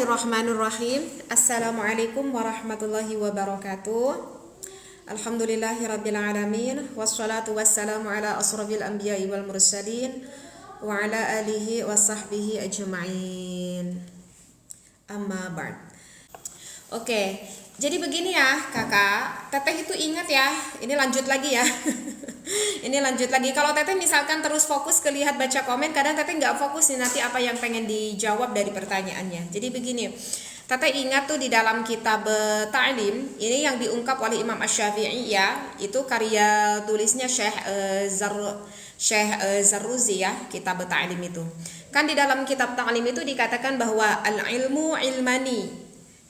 Bismillahirrahmanirrahim. Assalamualaikum warahmatullahi wabarakatuh. Alhamdulillahirabbil alamin wassalatu wassalamu ala asrofil anbiya'i wal mursalin wa ala alihi wa sahbihi ajma'in. Amma ba'd. Oke, jadi begini ya kakak, teteh itu ingat ya, ini lanjut lagi ya. Ini lanjut lagi. Kalau teteh misalkan terus fokus ke lihat baca komen, kadang teteh nggak fokus nih nanti apa yang pengen dijawab dari pertanyaannya. Jadi begini, teteh ingat tuh di dalam kitab Ta'lim, ini yang diungkap oleh Imam Asy-Syafi'i ya, itu karya tulisnya Syekh Zarruzi ya, kitab Ta'lim itu. Kan di dalam kitab Ta'lim itu dikatakan bahwa al-ilmu ilmani.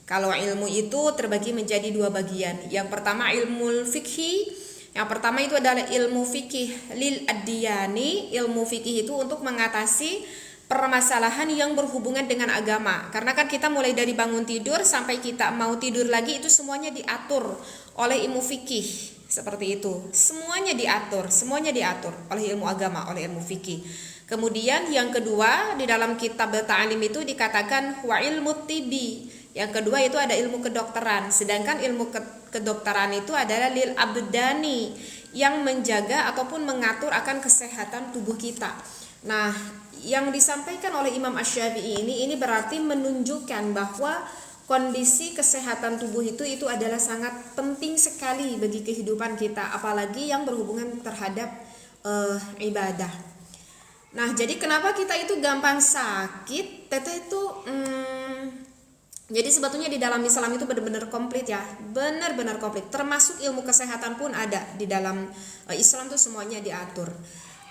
Kalau ilmu itu terbagi menjadi dua bagian. Yang pertama ilmu fikhi. Yang pertama itu adalah ilmu fikih lil adyani. Ilmu fikih itu untuk mengatasi permasalahan yang berhubungan dengan agama. Karena kan kita mulai dari bangun tidur sampai kita mau tidur lagi itu semuanya diatur oleh ilmu fikih. Seperti itu. Semuanya diatur oleh ilmu agama, oleh ilmu fikih. Kemudian yang kedua di dalam kitab Ta'lim itu dikatakan wa ilmu tibi. Yang kedua itu ada ilmu kedokteran. Sedangkan ilmu kedokteran itu adalah lil abdani, yang menjaga ataupun mengatur akan kesehatan tubuh kita. Nah, yang disampaikan oleh Imam Asy-Syafi'i ini berarti menunjukkan bahwa kondisi kesehatan tubuh itu adalah sangat penting sekali bagi kehidupan kita, apalagi yang berhubungan terhadap ibadah. Nah, jadi kenapa kita itu gampang sakit? Teteh itu jadi sebetulnya di dalam Islam itu benar-benar komplit ya, benar-benar komplit. Termasuk ilmu kesehatan pun ada di dalam Islam tuh semuanya diatur.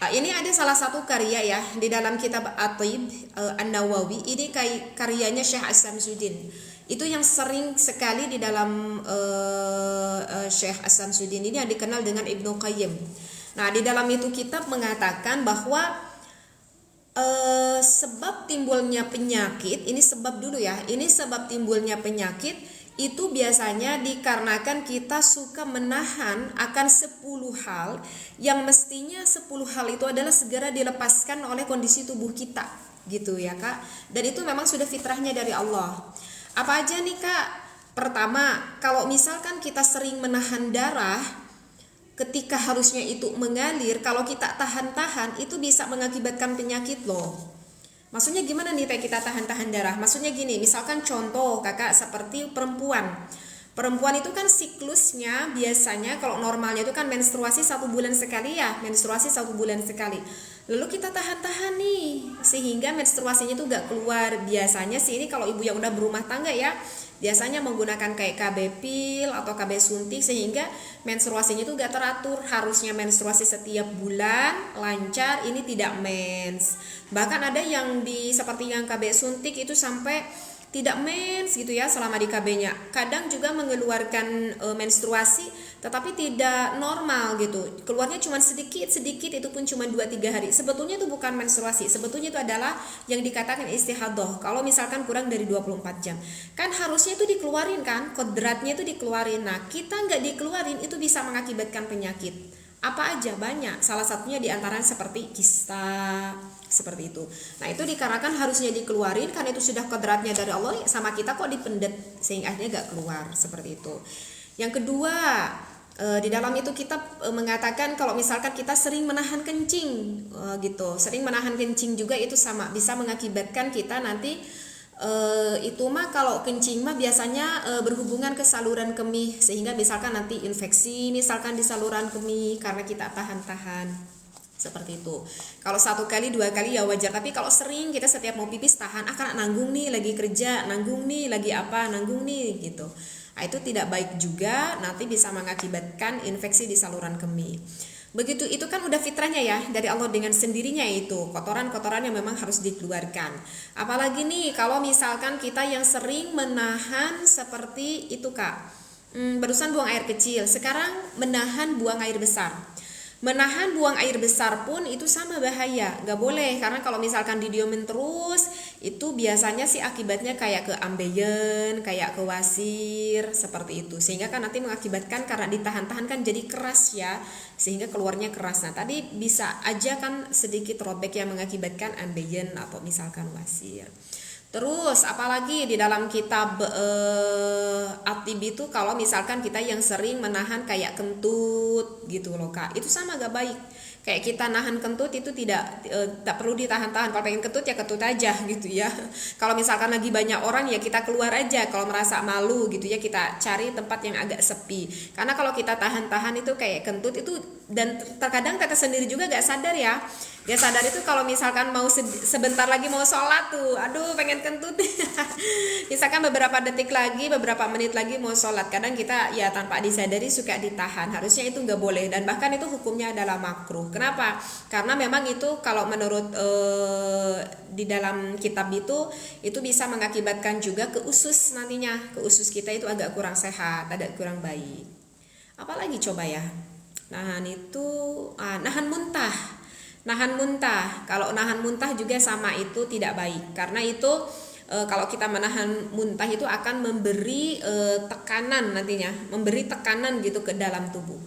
Ini ada salah satu karya ya di dalam kitab At-Thayyib An-Nawawi. Ini karyanya Syekh As-Samsuddin. Itu yang sering sekali di dalam Syekh As-Samsuddin ini yang dikenal dengan Ibnu Qayyim. Nah, di dalam itu kitab mengatakan bahwa sebab timbulnya penyakit, ini sebab dulu ya, ini sebab timbulnya penyakit itu biasanya dikarenakan kita suka menahan akan 10 hal yang mestinya 10 hal itu adalah segera dilepaskan oleh kondisi tubuh kita gitu ya kak. Dan itu memang sudah fitrahnya dari Allah. Apa aja nih kak? Pertama, kalau misalkan kita sering menahan darah ketika harusnya itu mengalir, kalau kita tahan-tahan itu bisa mengakibatkan penyakit loh. Maksudnya gimana nih kita tahan-tahan darah? Maksudnya gini, misalkan contoh kakak seperti perempuan. Perempuan itu kan siklusnya biasanya kalau normalnya itu kan menstruasi 1 bulan sekali ya, menstruasi 1 bulan sekali. Lalu kita tahan-tahan nih sehingga menstruasinya itu gak keluar. Biasanya sih ini kalau ibu yang udah berumah tangga ya, biasanya menggunakan kayak KB pil atau KB suntik sehingga menstruasinya itu gak teratur. Harusnya menstruasi setiap bulan lancar, ini tidak mens. Bahkan ada yang seperti yang KB suntik itu sampai tidak mens gitu ya selama di KB-nya. Kadang juga mengeluarkan menstruasi tetapi tidak normal gitu. Keluarnya cuma sedikit itu pun cuma 2-3 hari. Sebetulnya itu bukan menstruasi. Sebetulnya itu adalah yang dikatakan istihadah. Kalau misalkan kurang dari 24 jam. Kan harusnya itu dikeluarin kan, kodratnya itu dikeluarin. Nah, kita nggak dikeluarin itu bisa mengakibatkan penyakit. Apa aja? Banyak. Salah satunya diantaranya seperti kista, seperti itu. Nah, itu dikarenakan harusnya dikeluarin karena itu sudah kodratnya dari Allah, sama kita kok dipendet sehingga akhirnya gak keluar, seperti itu. Yang kedua, di dalam itu kita mengatakan kalau misalkan kita sering menahan kencing gitu, sering menahan kencing juga itu sama bisa mengakibatkan kita nanti itu mah kalau kencing mah biasanya berhubungan ke saluran kemih sehingga misalkan nanti infeksi misalkan di saluran kemih karena kita tahan-tahan seperti itu. Kalau 1 kali 2 kali ya wajar, tapi kalau sering kita setiap mau pipis tahan, karena nanggung nih lagi kerja, nanggung nih lagi apa, nanggung nih gitu. Nah, itu tidak baik juga, nanti bisa mengakibatkan infeksi di saluran kemih. Begitu itu kan udah fitrahnya ya dari Allah dengan sendirinya itu kotoran-kotoran yang memang harus dikeluarkan. Apalagi nih kalau misalkan kita yang sering menahan seperti itu kak, barusan buang air kecil, sekarang menahan buang air besar. Menahan buang air besar pun itu sama bahaya, gak boleh karena kalau misalkan didiemin terus itu biasanya sih akibatnya kayak ke ambeien, kayak ke wasir seperti itu, sehingga kan nanti mengakibatkan karena ditahan-tahan kan jadi keras ya, sehingga keluarnya keras. Nah tadi bisa aja kan sedikit robek yang mengakibatkan ambeien atau misalkan wasir. Terus apalagi di dalam kitab At-Tib itu kalau misalkan kita yang sering menahan kayak kentut gitu loh Kak, itu sama gak baik. Kayak kita nahan kentut itu tidak perlu ditahan-tahan. Kalau pengen kentut ya kentut aja gitu ya. Kalau misalkan lagi banyak orang ya kita keluar aja. Kalau merasa malu gitu ya kita cari tempat yang agak sepi. Karena kalau kita tahan-tahan itu kayak kentut itu, dan terkadang kita sendiri juga gak sadar ya. Gak sadar itu kalau misalkan mau sebentar lagi mau sholat tuh, aduh pengen kentut. Misalkan beberapa detik lagi, beberapa menit lagi mau sholat, kadang kita ya tanpa disadari suka ditahan. Harusnya itu nggak boleh, dan bahkan itu hukumnya adalah makruh. Kenapa? Karena memang itu kalau menurut di dalam kitab itu bisa mengakibatkan juga ke usus nantinya. Ke usus kita itu agak kurang sehat, agak kurang baik. Apalagi coba ya? Nahan itu, nahan muntah. Nahan muntah, kalau nahan muntah juga sama, itu tidak baik. Karena itu kalau kita menahan muntah itu akan memberi tekanan nantinya, memberi tekanan gitu ke dalam tubuh.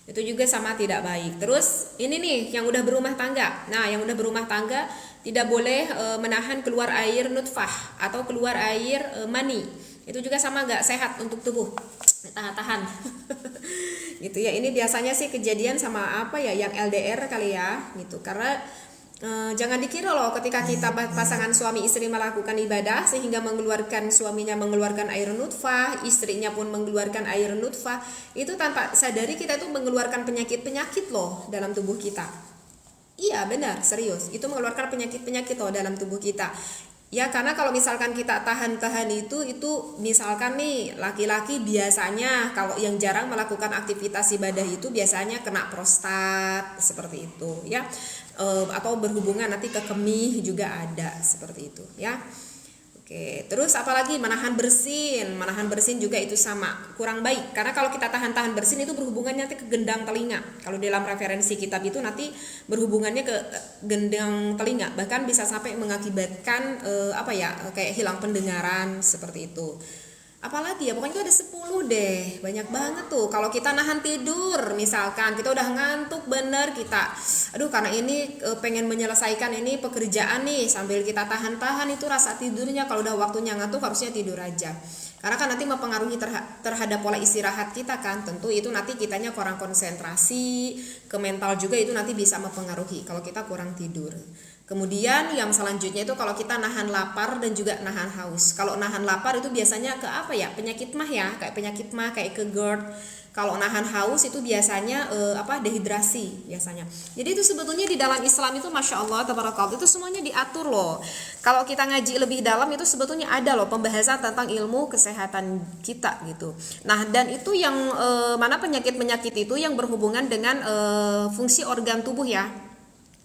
Itu juga sama tidak baik. Terus ini nih yang udah berumah tangga. Nah, yang udah berumah tangga tidak boleh menahan keluar air nutfah atau keluar air mani. Itu juga sama gak sehat untuk tubuh. Tahan-tahan. Gitu ya. Ini biasanya sih kejadian sama apa ya, yang LDR kali ya gitu. Karena jangan dikira loh ketika kita pasangan suami istri melakukan ibadah sehingga suaminya mengeluarkan air nutfah, istrinya pun mengeluarkan air nutfah, itu tanpa sadari kita tuh mengeluarkan penyakit-penyakit loh dalam tubuh kita. Iya benar, serius. Itu mengeluarkan penyakit-penyakit loh dalam tubuh kita. Ya karena kalau misalkan kita tahan-tahan itu misalkan nih laki-laki biasanya kalau yang jarang melakukan aktivitas ibadah itu biasanya kena prostat seperti itu ya, atau berhubungan nanti ke kemih juga ada seperti itu ya. Oke, terus apalagi menahan bersin juga itu sama kurang baik, karena kalau kita tahan-tahan bersin itu berhubungannya nanti ke gendang telinga. Kalau dalam referensi kitab itu nanti berhubungannya ke gendang telinga, bahkan bisa sampai mengakibatkan kayak hilang pendengaran seperti itu. Apalagi ya, pokoknya itu ada 10 deh, banyak banget tuh. Kalau kita nahan tidur, misalkan kita udah ngantuk bener, kita karena ini pengen menyelesaikan ini pekerjaan nih, sambil kita tahan-tahan itu rasa tidurnya, kalau udah waktunya ngantuk harusnya tidur aja. Karena kan nanti mempengaruhi terhadap pola istirahat kita kan, tentu itu nanti kitanya kurang konsentrasi, ke mental juga itu nanti bisa mempengaruhi kalau kita kurang tidur. Kemudian yang selanjutnya itu kalau kita nahan lapar dan juga nahan haus. Kalau nahan lapar itu biasanya ke penyakit mah ya, kayak penyakit mah, kayak ke GERD. Kalau nahan haus itu biasanya dehidrasi biasanya. Jadi itu sebetulnya di dalam Islam itu Masya Allah tabarakallah itu semuanya diatur loh. Kalau kita ngaji lebih dalam itu sebetulnya ada loh pembahasan tentang ilmu kesehatan kita gitu. Nah dan itu yang mana penyakit-penyakit itu yang berhubungan dengan fungsi organ tubuh ya.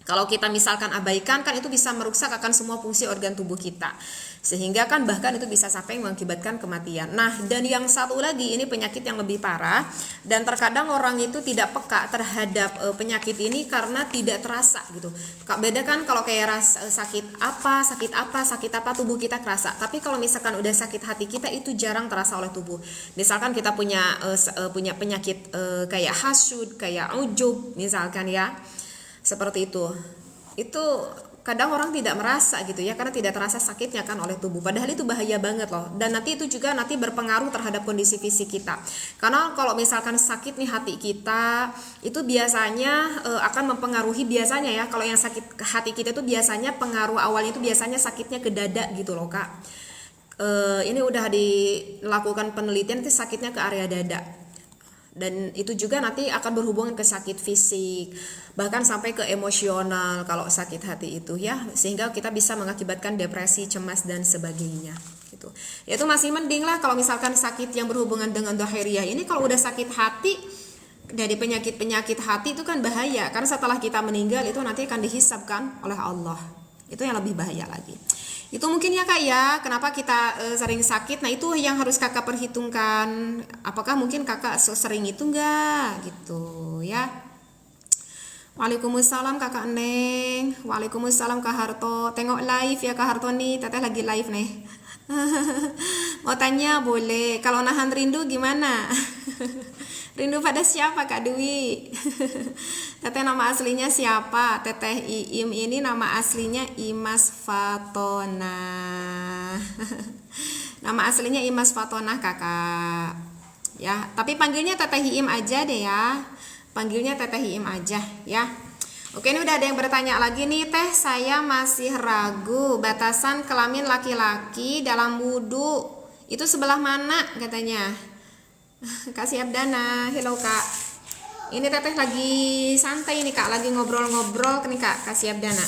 Kalau kita misalkan abaikan kan itu bisa merusak akan semua fungsi organ tubuh kita. Sehingga kan bahkan itu bisa sampai mengakibatkan kematian. Nah, dan yang satu lagi ini penyakit yang lebih parah, dan terkadang orang itu tidak peka terhadap penyakit ini karena tidak terasa gitu. Beda kan kalau kayak sakit apa tubuh kita kerasa. Tapi kalau misalkan udah sakit hati kita itu jarang terasa oleh tubuh. Misalkan kita punya penyakit kayak hasud, kayak ujub misalkan ya. Seperti itu kadang orang tidak merasa gitu ya, karena tidak terasa sakitnya kan oleh tubuh, padahal itu bahaya banget loh. Dan nanti itu juga nanti berpengaruh terhadap kondisi fisik kita, karena kalau misalkan sakit nih hati kita itu biasanya akan mempengaruhi biasanya ya, kalau yang sakit hati kita itu biasanya pengaruh awalnya itu biasanya sakitnya ke dada gitu loh Kak. Ini udah dilakukan penelitian itu sakitnya ke area dada. Dan itu juga nanti akan berhubungan ke sakit fisik, bahkan sampai ke emosional kalau sakit hati itu ya, sehingga kita bisa mengakibatkan depresi, cemas dan sebagainya gitu. Itu masih mending lah kalau misalkan sakit yang berhubungan dengan dohiriyah ini. Kalau udah sakit hati, dari penyakit hati itu kan bahaya, karena setelah kita meninggal itu nanti akan dihisabkan oleh Allah. Itu yang lebih bahaya lagi. Itu mungkin ya Kak ya, kenapa kita sering sakit. Nah itu yang harus Kakak perhitungkan, apakah mungkin Kakak sering itu enggak gitu ya. Waalaikumsalam Kakak Neng. Waalaikumsalam Kak Harto. Tengok live ya Kak Harto nih, teteh lagi live nih. Mau tanya boleh, kalau nahan rindu gimana? Rindu pada siapa Kak Dwi? Teteh nama aslinya siapa? Teteh Iim ini nama aslinya Imas Fatona. Nama aslinya Imas Fatona kakak. Ya, tapi panggilnya Teteh Iim aja deh ya. Panggilnya Teteh Iim aja ya. Oke, ini udah ada yang bertanya lagi nih, Teh. Saya masih ragu batasan kelamin laki-laki dalam wudhu itu sebelah mana katanya. Kak Siabdana, hello Kak. Ini Teteh lagi santai nih Kak, lagi ngobrol-ngobrol nih Kak Siabdana.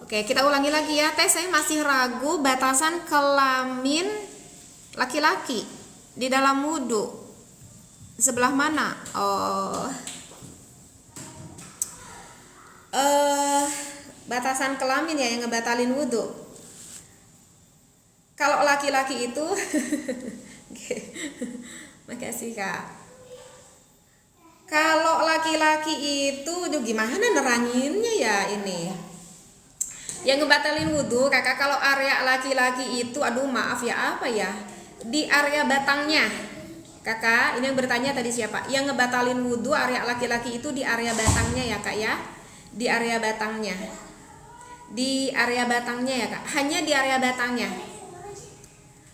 Oke, kita ulangi lagi ya. Teh, saya masih ragu batasan kelamin laki-laki di dalam wudhu sebelah mana? Batasan kelamin ya yang ngebatalin wudhu. Kalau laki-laki itu makasih Kak. Kalau laki-laki itu gimana neranginnya ya ini? Yang ngebatalin wudhu kakak, kalau area laki-laki itu, aduh maaf ya, apa ya, di area batangnya kakak. Ini yang bertanya tadi siapa? Yang ngebatalin wudhu area laki-laki itu di area batangnya ya Kak ya. Di area batangnya, di area batangnya ya Kak, hanya di area batangnya.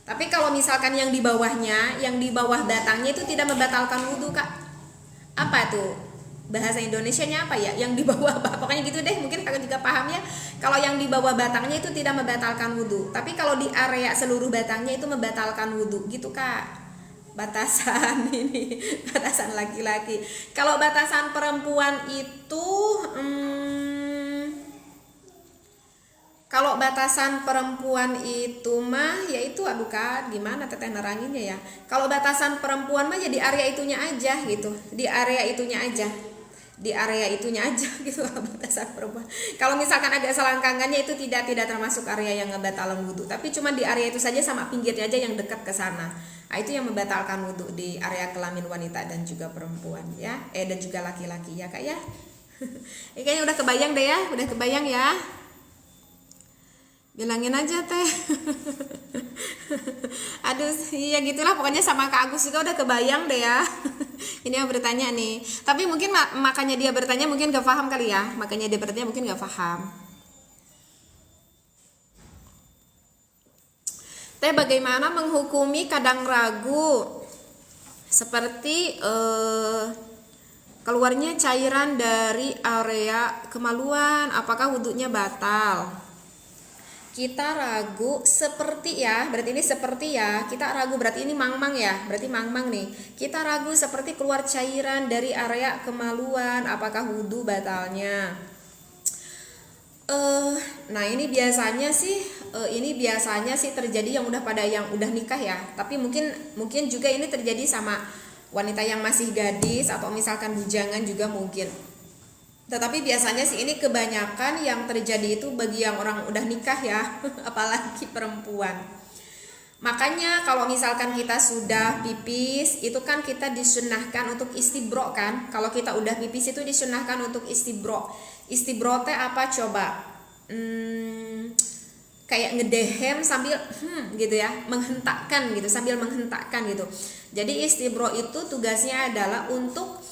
Tapi kalau misalkan yang di bawahnya, yang di bawah batangnya itu tidak membatalkan wudhu Kak. Apa tuh bahasa Indonesianya apa ya, yang di bawah, pokoknya gitu deh, mungkin kakak juga paham ya. Kalau yang di bawah batangnya itu tidak membatalkan wudhu, tapi kalau di area seluruh batangnya itu membatalkan wudhu gitu Kak. Batasan ini batasan laki-laki. Kalau batasan perempuan itu kalau batasan perempuan itu mah yaitu, aduh Kak, gimana Teteh neranginnya ya. Kalau batasan perempuan mah ya di area itunya aja gitu, di area itunya aja, di area itunya aja gitu. Batasan perempuan, kalau misalkan agak selangkangannya itu tidak termasuk area yang ngebatalkan wudhu, tapi cuma di area itu saja sama pinggirnya aja yang dekat ke sana. Nah, itu yang membatalkan wudhu di area kelamin wanita dan juga perempuan ya, dan juga laki-laki ya Kak ya. Ini kayaknya udah kebayang deh ya, udah kebayang ya. Bilangin aja Teh. Aduh, iya gitulah pokoknya, sama Kak Agus juga udah kebayang deh ya. Ini yang bertanya nih. Tapi mungkin makanya dia bertanya mungkin gak paham kali ya. Makanya dia bertanya mungkin gak paham. Teh, bagaimana menghukumi kadang ragu seperti keluarnya cairan dari area kemaluan, apakah wudhunya batal? Kita ragu seperti ya, berarti ini seperti ya, kita ragu berarti ini mang-mang ya, berarti mang-mang nih. Kita ragu seperti keluar cairan dari area kemaluan, apakah wudhu batalnya? Nah ini biasanya sih terjadi yang udah nikah ya, tapi mungkin juga ini terjadi sama wanita yang masih gadis atau misalkan bujangan juga mungkin. Tetapi biasanya sih ini kebanyakan yang terjadi itu bagi yang orang udah nikah ya, apalagi perempuan. Makanya kalau misalkan kita sudah pipis, itu kan kita disunahkan untuk istibro kan. Kalau kita udah pipis itu disunahkan untuk istibro. Istibro teh apa coba? Kayak ngedehem sambil gitu ya, menghentakkan gitu, sambil menghentakkan gitu. Jadi istibro itu tugasnya adalah untuk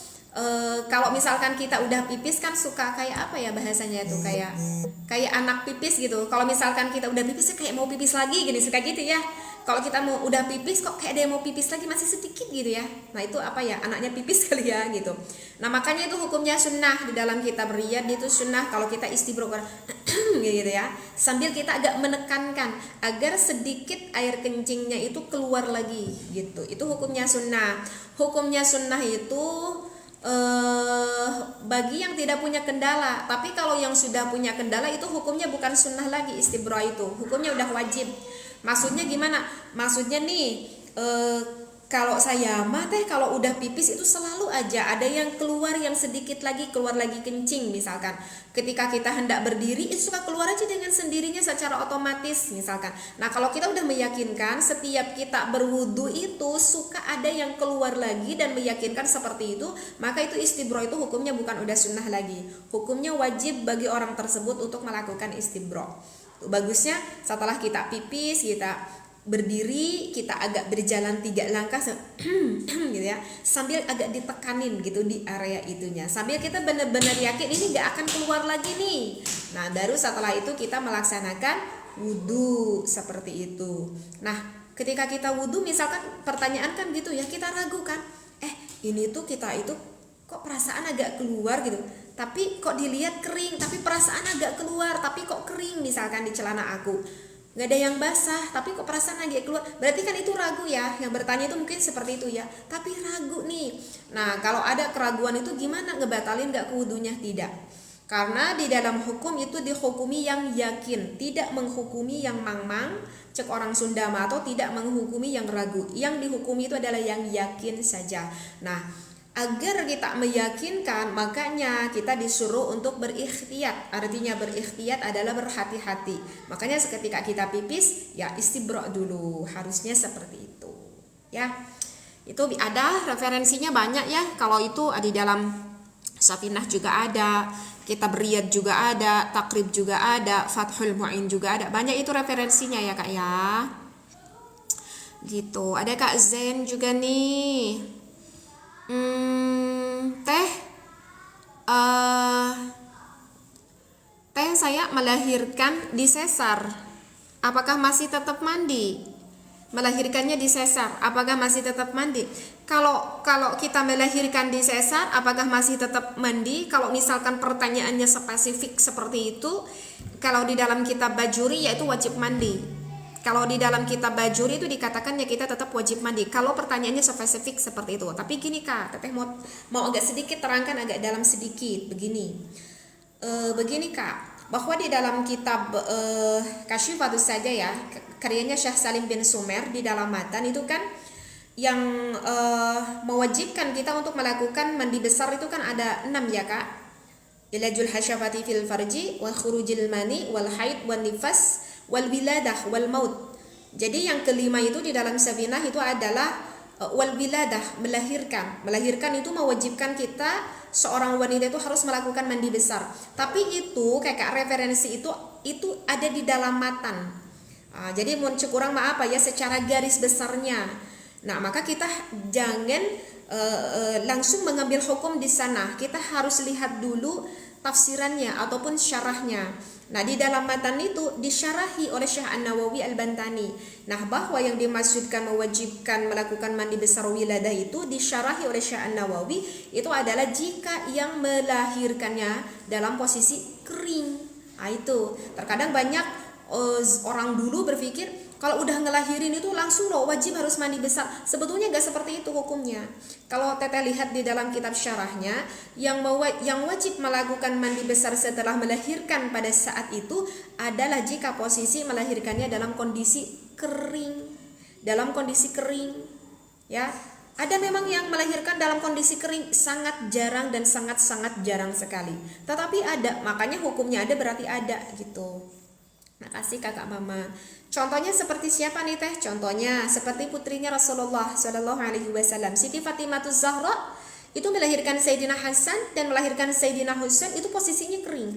kalau misalkan kita udah pipis kan suka kayak apa ya bahasanya itu, kayak anak pipis gitu. Kalau misalkan kita udah pipis kayak mau pipis lagi gini, suka gitu ya. Kalau kita mau udah pipis kok kayak dia mau pipis lagi masih sedikit gitu ya. Nah itu apa ya, anaknya pipis kali ya gitu. Nah makanya itu hukumnya sunnah di dalam kitab Riyad, itu sunnah kalau kita istibro gitu ya, sambil kita agak menekankan agar sedikit air kencingnya itu keluar lagi gitu. Itu hukumnya sunnah. Hukumnya sunnah itu bagi yang tidak punya kendala. Tapi kalau yang sudah punya kendala itu hukumnya bukan sunnah lagi, istibra itu hukumnya udah wajib. Maksudnya gimana? Maksudnya nih kalau saya mah Teh kalau udah pipis itu selalu aja ada yang keluar, yang sedikit lagi keluar lagi kencing misalkan. Ketika kita hendak berdiri itu suka keluar aja dengan sendirinya secara otomatis misalkan. Nah kalau kita udah meyakinkan setiap kita berwudu itu suka ada yang keluar lagi dan meyakinkan seperti itu, maka itu istibro itu hukumnya bukan udah sunnah lagi, hukumnya wajib bagi orang tersebut untuk melakukan istibro. Bagusnya setelah kita pipis, kita berdiri, kita agak berjalan 3 langkah gitu ya, sambil agak ditekanin gitu di area itunya, sambil kita benar-benar yakin ini gak akan keluar lagi nih. Nah baru setelah itu kita melaksanakan wudhu seperti itu. Nah ketika kita wudhu, misalkan pertanyaan kan gitu ya, kita ragu kan, ini tuh kita itu kok perasaan agak keluar gitu, tapi kok dilihat kering, tapi perasaan agak keluar, tapi kok kering misalkan di celana aku, nggak ada yang basah tapi kok perasaan agak keluar, berarti kan itu ragu ya. Yang bertanya itu mungkin seperti itu ya, tapi ragu nih. Nah kalau ada keraguan itu gimana, ngebatalin nggak wudunya? Tidak, karena di dalam hukum itu dihukumi yang yakin, tidak menghukumi yang mang-mang, cek orang Sunda mah, atau tidak menghukumi yang ragu. Yang dihukumi itu adalah yang yakin saja. Nah agar kita meyakinkan, makanya kita disuruh untuk berikhtiyat. Artinya berikhtiyat adalah berhati-hati. Makanya ketika kita pipis ya istibra dulu, harusnya seperti itu ya. Itu ada referensinya banyak ya. Kalau itu di dalam Safinah juga ada, Kitab Riyad juga ada, Takrib juga ada, Fathul Mu'in juga ada. Banyak itu referensinya ya Kak ya. Gitu. Ada Kak Zen juga nih. Teh saya melahirkan di sesar, apakah masih tetap mandi? Melahirkannya di sesar, apakah masih tetap mandi? Kalau kita melahirkan di sesar, apakah masih tetap mandi? Kalau misalkan pertanyaannya spesifik seperti itu, kalau di dalam kitab Bajuri yaitu wajib mandi. Kalau di dalam kitab Bajuri itu dikatakan ya kita tetap wajib mandi. Kalau pertanyaannya spesifik seperti itu. Tapi gini Kak, Teteh mau agak sedikit terangkan, agak dalam sedikit begini. Begini Kak, bahwa di dalam kitab Kasyifatus saja ya, karyanya Syekh Salim bin Sumer, di dalam matan itu kan yang mewajibkan kita untuk melakukan mandi besar itu kan ada 6 ya Kak. Ilajul hasyafati fil farji wa khurujil mani wal haid wan nifas wal wiladah wal maut. Jadi yang kelima itu di dalam Safinah itu adalah wal wiladah, melahirkan. Melahirkan itu mewajibkan kita, seorang wanita itu harus melakukan mandi besar. Tapi itu kayak referensi itu ada di dalam matan. Jadi mohon kurang maaf ya secara garis besarnya. Nah maka kita jangan langsung mengambil hukum di sana. Kita harus lihat dulu tafsirannya ataupun syarahnya. Nah di dalam matan itu disyarahi oleh Syekh An-Nawawi Al-Bantani. Nah bahwa yang dimaksudkan mewajibkan melakukan mandi besar wiladah itu disyarahi oleh Syekh An-Nawawi itu adalah jika yang melahirkannya dalam posisi kering. Nah itu terkadang banyak orang dulu berpikir kalau udah ngelahirin itu langsung loh wajib harus mandi besar. Sebetulnya gak seperti itu hukumnya. Kalau Teteh lihat di dalam kitab syarahnya, yang wajib melakukan mandi besar setelah melahirkan pada saat itu adalah jika posisi melahirkannya dalam kondisi kering. Dalam kondisi kering ya. Ada memang yang melahirkan dalam kondisi kering, sangat jarang dan sangat-sangat jarang sekali. Tetapi ada, makanya hukumnya ada berarti ada gitu. Makasih kakak mama. Contohnya seperti siapa nih Teh? Contohnya seperti putrinya Rasulullah Shallallahu Alaihi Wasallam, Siti Fatimah Zahra, itu melahirkan Sayyidina Hasan dan melahirkan Sayyidina Husain itu posisinya kering.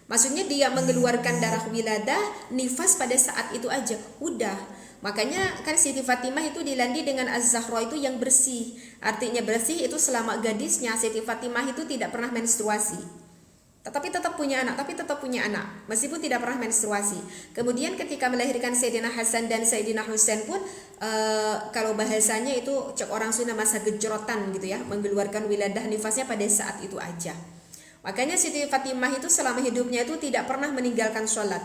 Maksudnya dia mengeluarkan darah wiladah, nifas pada saat itu aja. Udah. Makanya kan Siti Fatimah itu dilandi dengan Az-Zahra itu yang bersih. Artinya bersih itu selama gadisnya Siti Fatimah itu tidak pernah menstruasi. Tetapi tetap punya anak, meskipun tidak pernah menstruasi. Kemudian ketika melahirkan Sayyidina Hasan dan Sayyidina Husain pun kalau bahasanya itu cek orang Sunda masa gejrotan gitu ya, mengeluarkan wiladah nifasnya pada saat itu aja. Makanya Siti Fatimah itu selama hidupnya itu tidak pernah meninggalkan sholat.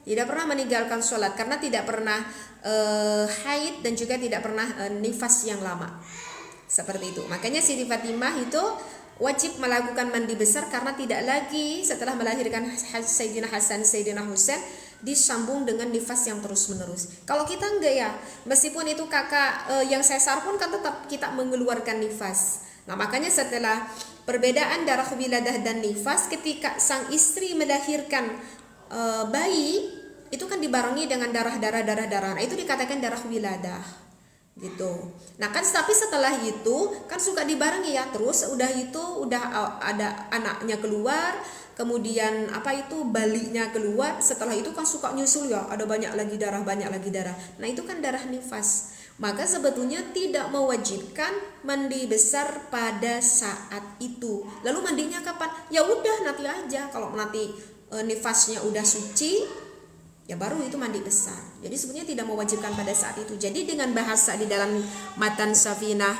Tidak pernah meninggalkan sholat karena tidak pernah haid dan juga tidak pernah nifas yang lama. Seperti itu. Makanya Siti Fatimah itu wajib melakukan mandi besar karena tidak lagi setelah melahirkan Sayyidina Hasan, Sayyidina Husain disambung dengan nifas yang terus menerus. Kalau kita enggak ya, meskipun itu kakak yang sesar pun kan tetap kita mengeluarkan nifas. Nah makanya setelah perbedaan darah wiladah dan nifas, ketika sang istri melahirkan bayi itu kan dibarengi dengan darah. Nah itu dikatakan darah wiladah. Gitu. Nah kan tapi setelah itu kan suka dibarengi ya, terus udah ada anaknya keluar, kemudian baliknya keluar, setelah itu kan suka nyusul ya, ada banyak lagi darah. Nah itu kan darah nifas. Maka sebetulnya tidak mewajibkan mandi besar pada saat itu. Lalu mandinya kapan? Ya udah nanti aja, kalau nanti nifasnya udah suci, ya baru itu mandi besar. Jadi sebetulnya tidak mewajibkan pada saat itu. Jadi dengan bahasa di dalam matan Safinah,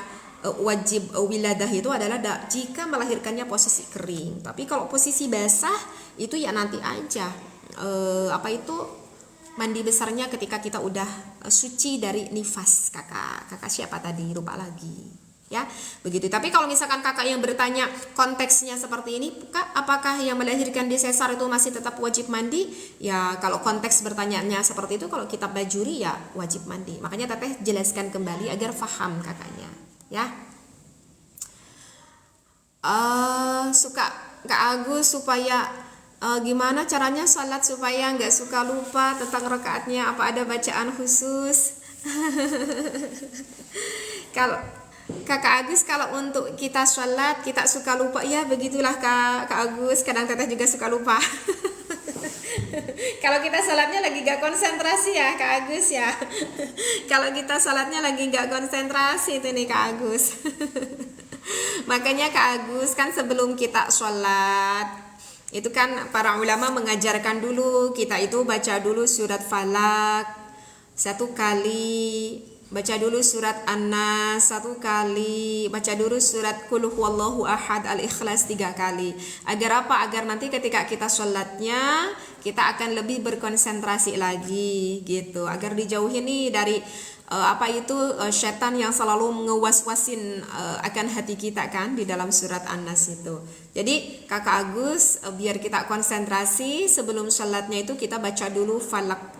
wajib wiladah itu adalah jika melahirkannya posisi kering. Tapi kalau posisi basah itu ya nanti aja. Mandi besarnya ketika kita udah suci dari nifas. Kakak siapa tadi, lupa lagi ya, begitu. Tapi kalau misalkan kakak yang bertanya konteksnya seperti ini, Kak, apakah yang melahirkan di sesar itu masih tetap wajib mandi? Ya kalau konteks bertanyanya seperti itu, kalau kitab Bajuri ya wajib mandi. Makanya teteh jelaskan kembali agar paham kakaknya ya. Suka Kak Agus supaya gimana caranya sholat supaya nggak suka lupa tentang rakaatnya, apa ada bacaan khusus? Kalau Kakak Agus, kalau untuk kita sholat kita suka lupa, ya begitulah Kak Agus, kadang teteh juga suka lupa. Kalau kita sholatnya lagi gak konsentrasi ya Kak Agus ya. Kalau kita sholatnya lagi gak konsentrasi itu nih Kak Agus. Makanya Kak Agus kan sebelum kita sholat itu kan para ulama mengajarkan dulu kita itu baca dulu surat Falak 1 kali, baca dulu surat An-Nas 1 kali, baca dulu surat Qul huwallahu ahad Al-Ikhlas 3 kali. Agar apa? Agar nanti ketika kita sholatnya kita akan lebih berkonsentrasi lagi gitu. Agar dijauhi nih dari setan yang selalu ngewas-wasin akan hati kita kan di dalam surat An-Nas itu. Jadi Kakak Agus, biar kita konsentrasi sebelum sholatnya itu kita baca dulu Falak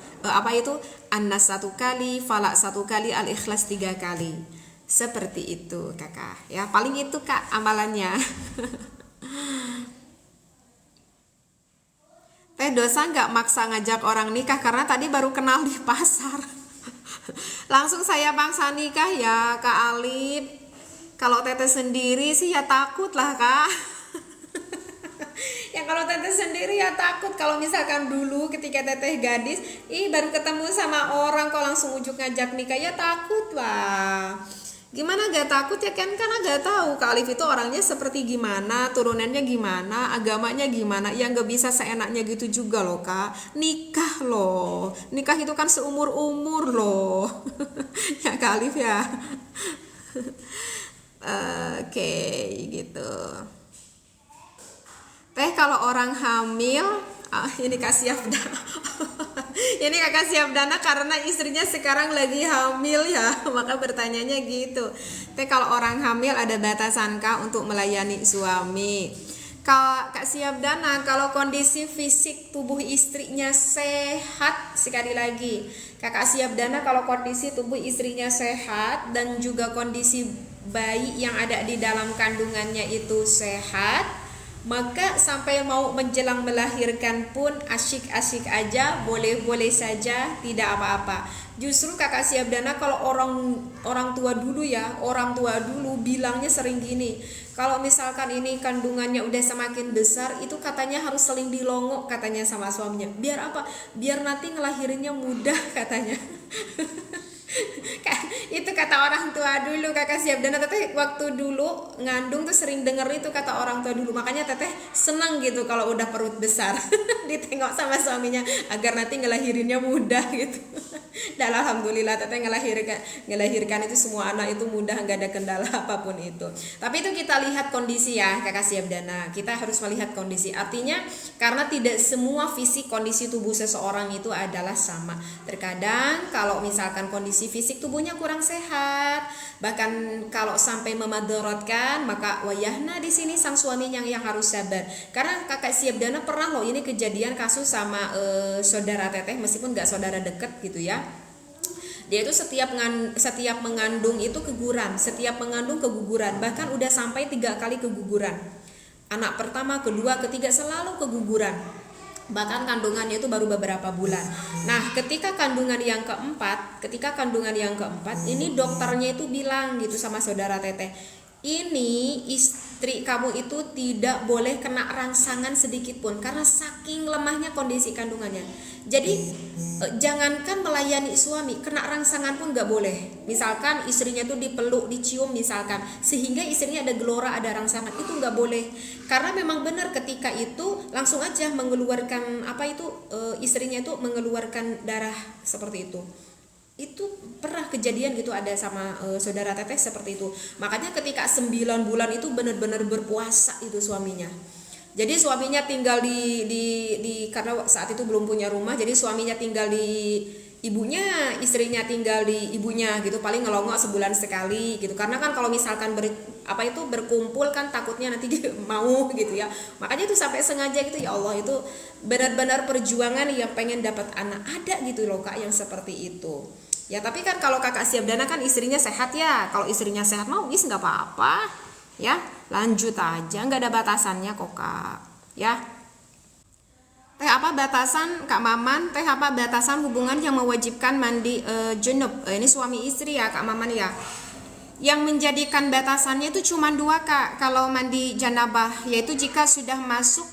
An-Nas 1 kali, Falak 1 kali, Al-Ikhlas 3 kali. Seperti itu Kakak ya. Paling itu Kak amalannya. Teh dosa nggak maksa ngajak orang nikah karena tadi baru kenal di pasar. Langsung saya paksa nikah ya Kak Alif. Kalau teteh sendiri sih ya takut lah Kak. Ya kalau teteh sendiri ya takut. Kalau misalkan dulu ketika teteh gadis, baru ketemu sama orang kok langsung ujuk ngajak nikah, ya takut lah. Gimana gak takut ya kan, karena gak tahu Kak Alif itu orangnya seperti gimana, turunannya gimana, agamanya gimana. Ya gak bisa seenaknya gitu juga loh Kak. Nikah loh, nikah itu kan seumur-umur loh. Ya Kak Alif ya. Oke, gitu. Teh kalau orang hamil, ini Kak Siapdana. Ini Kakak Siapdana karena istrinya sekarang lagi hamil ya, maka bertanyanya gitu. Teh kalau orang hamil ada batasan Kak untuk melayani suami? Kak Siapdana, kalau kondisi fisik tubuh istrinya sehat, sekali lagi Kakak Siapdana, kalau kondisi tubuh istrinya sehat dan juga kondisi bayi yang ada di dalam kandungannya itu sehat, maka sampai mau menjelang melahirkan pun asyik-asyik aja, boleh-boleh saja, tidak apa-apa. Justru Kakak Siapdana kalau orang tua dulu bilangnya sering gini, kalau misalkan ini kandungannya udah semakin besar, itu katanya harus seling dilongok katanya sama suaminya. Biar apa? Biar nanti ngelahirinnya mudah katanya. Itu kata orang tua dulu Kakak Siapdana. Teteh waktu dulu ngandung tuh sering denger itu kata orang tua dulu. Makanya teteh senang gitu kalau udah perut besar ditengok sama suaminya agar nanti ngelahirinnya mudah gitu. Dan alhamdulillah teteh ngelahirkan itu semua anak itu mudah, nggak ada kendala apapun itu. Tapi itu kita lihat kondisi ya Kakak Siapdana. Kita harus melihat kondisi. Artinya karena tidak semua fisik kondisi tubuh seseorang itu adalah sama. Terkadang kalau misalkan kondisi fisik tubuhnya kurang sehat, bahkan kalau sampai memadorotkan, maka wayahna di sini sang suaminya yang harus sabar. Karena Kakak Siapdana pernah loh ini kejadian kasus sama saudara teteh, meskipun nggak saudara deket gitu ya. Dia itu setiap mengandung itu keguguran, bahkan udah sampai 3 kali keguguran. Anak pertama, kedua, ketiga selalu keguguran. Bahkan kandungannya itu baru beberapa bulan. Nah, ketika kandungan yang keempat, ini dokternya itu bilang gitu sama saudara teteh, ini istri kamu itu tidak boleh kena rangsangan sedikit pun karena saking lemahnya kondisi kandungannya. Jadi jangankan melayani suami, kena rangsangan pun nggak boleh. Misalkan istrinya tuh dipeluk, dicium misalkan, sehingga istrinya ada gelora, ada rangsangan, itu nggak boleh. Karena memang benar ketika itu langsung aja mengeluarkan istrinya itu mengeluarkan darah seperti itu. Itu pernah kejadian gitu, ada sama saudara teteh seperti itu. Makanya ketika 9 bulan itu benar-benar berpuasa itu suaminya. Jadi suaminya tinggal di karena saat itu belum punya rumah, jadi suaminya tinggal di ibunya, istrinya tinggal di ibunya gitu, paling ngelongok sebulan sekali gitu. Karena kan kalau misalkan berkumpul kan takutnya nanti dia mau gitu ya. Makanya itu sampai sengaja gitu, ya Allah, itu benar-benar perjuangan yang pengen dapat anak, ada gitu loh Kak yang seperti itu. Ya tapi kan kalau kakak siap dana kan istrinya sehat ya. Kalau istrinya sehat mau wis nggak apa-apa. Ya lanjut aja, nggak ada batasannya kok Kak. Ya. Teh apa batasan Kak Maman? Teh apa batasan hubungan yang mewajibkan mandi junub? Ini suami istri ya Kak Maman ya. Yang menjadikan batasannya itu cuma 2 Kak kalau mandi janabah, yaitu jika sudah masuk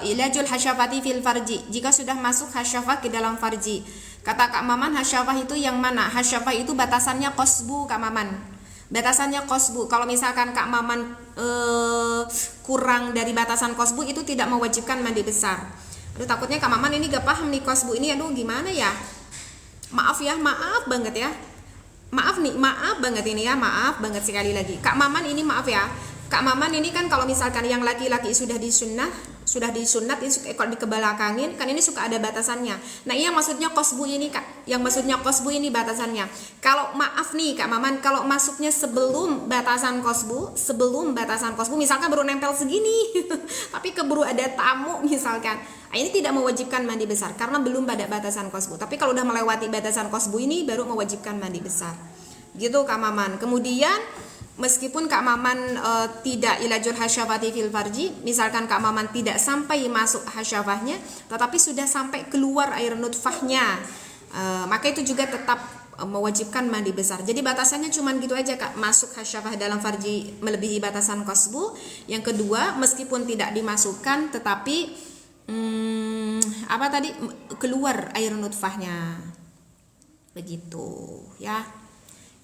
ilajul hasyafati fil farji, jika sudah masuk hasyafah ke dalam farji. Kata Kak Maman, hasyafah itu yang mana? Hasyafah itu batasannya qasbu Kak Maman. Batasannya qasbu. Kalau misalkan Kak Maman kurang dari batasan qasbu itu tidak mewajibkan mandi besar. Aduh takutnya Kak Maman ini gak paham nih qasbu ini, aduh gimana ya? Maaf ya, maaf banget ya. Maaf banget ini ya, maaf banget sekali lagi. Kak Maman ini maaf ya. Kak Maman ini kan kalau misalkan yang laki-laki sudah disunat ini kalau dikebelakangin kan ini suka ada batasannya. Nah iya maksudnya qasbu ini Kak, yang maksudnya qasbu ini batasannya. Kalau maaf nih Kak Maman, kalau masuknya sebelum batasan qasbu misalkan baru nempel segini tapi keburu ada tamu misalkan, ini tidak mewajibkan mandi besar karena belum pada batasan qasbu. Tapi kalau udah melewati batasan qasbu ini baru mewajibkan mandi besar gitu Kak Maman. Kemudian meskipun Kak Maman tidak ilajul hasyafati fil farji, misalkan Kak Maman tidak sampai masuk hasyafahnya tetapi sudah sampai keluar air nutfahnya, maka itu juga tetap mewajibkan mandi besar. Jadi batasannya cuma gitu aja Kak, masuk hasyafah dalam farji melebihi batasan qasbu. Yang kedua, meskipun tidak dimasukkan tetapi keluar air nutfahnya. Begitu ya.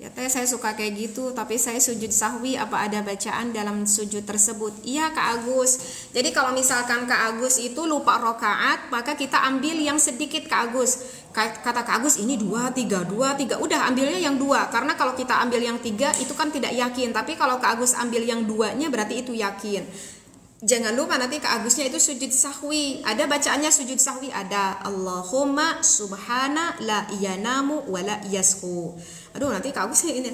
Ya teh saya suka kayak gitu, tapi saya sujud sahwi, apa ada bacaan dalam sujud tersebut? Iya Kak Agus. Jadi kalau misalkan Kak Agus itu lupa rokaat, maka kita ambil yang sedikit Kak Agus. Kata Kak Agus ini 2, 3, udah ambilnya yang 2. Karena kalau kita ambil yang 3 itu kan tidak yakin, tapi kalau Kak Agus ambil yang 2-nya berarti itu yakin. Jangan lupa nanti Kak Agusnya itu sujud sahwi. Ada bacaannya sujud sahwi, ada Allahumma subhana la yanamu wa la yashu. Aduh nanti Kak Agus ini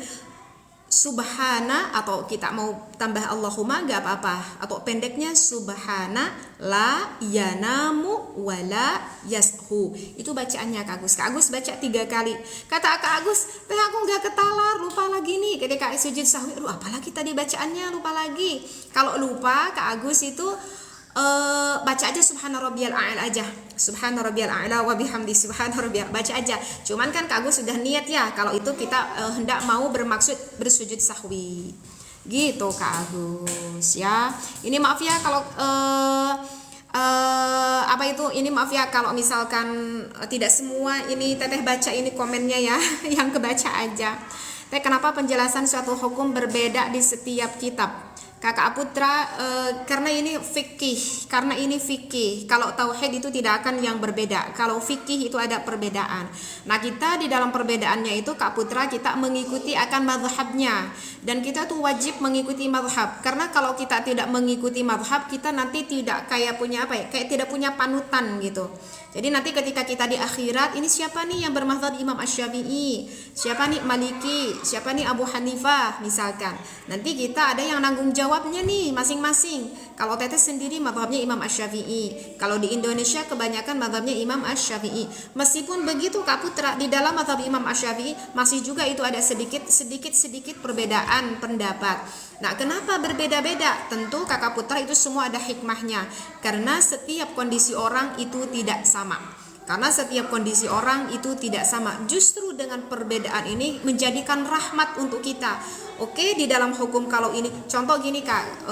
subhana, atau kita mau tambah Allahumma gak apa-apa, atau pendeknya subhana la yanamu wa la yashu. Itu bacaannya Kak Agus. Kak Agus baca 3 kali. Kata Kak Agus, teh aku gak ketalar, lupa lagi nih ketika sujud sahwi. Aduh apalagi tadi bacaannya, lupa lagi. Kalau lupa Kak Agus itu baca aja subhana rabbiyal a'la aja, subhana rabbiyal a'la wa bihamdi subhana rabbiyal, baca aja. Cuman kan Kak Agus sudah niat ya kalau itu kita hendak mau bermaksud bersujud sahwi gitu Kak Agus ya. Ini maaf ya kalau ini maaf ya kalau misalkan tidak semua ini teteh baca ini komennya ya yang kebaca aja. Teh kenapa penjelasan suatu hukum berbeda di setiap kitab? Kakak Putra, karena ini fikih, kalau tauhid itu tidak akan yang berbeda, kalau fikih itu ada perbedaan. Nah kita di dalam perbedaannya itu Kak Putra kita mengikuti akan mazhabnya, dan kita tuh wajib mengikuti mazhab, karena kalau kita tidak mengikuti mazhab kita nanti tidak kayak tidak punya panutan gitu. Jadi nanti ketika kita di akhirat, ini siapa nih yang bermazhab Imam Asy-Syafi'i, siapa nih Maliki, siapa nih Abu Hanifah misalkan. Nanti kita ada yang nanggung jawabnya nih masing-masing. Kalau teteh sendiri mazhabnya Imam Asy-Syafi'i. Kalau di Indonesia kebanyakan mazhabnya Imam Asy-Syafi'i. Meskipun begitu Kak Putra, di dalam mazhab Imam Asy-Syafi'i masih juga itu ada sedikit perbedaan pendapat. Nah, kenapa berbeda-beda? Tentu Kakak Putra itu semua ada hikmahnya. Karena setiap kondisi orang itu tidak sama. Karena setiap kondisi orang itu tidak sama. Justru dengan perbedaan ini menjadikan rahmat untuk kita. Oke, di dalam hukum kalau ini, contoh gini Kak,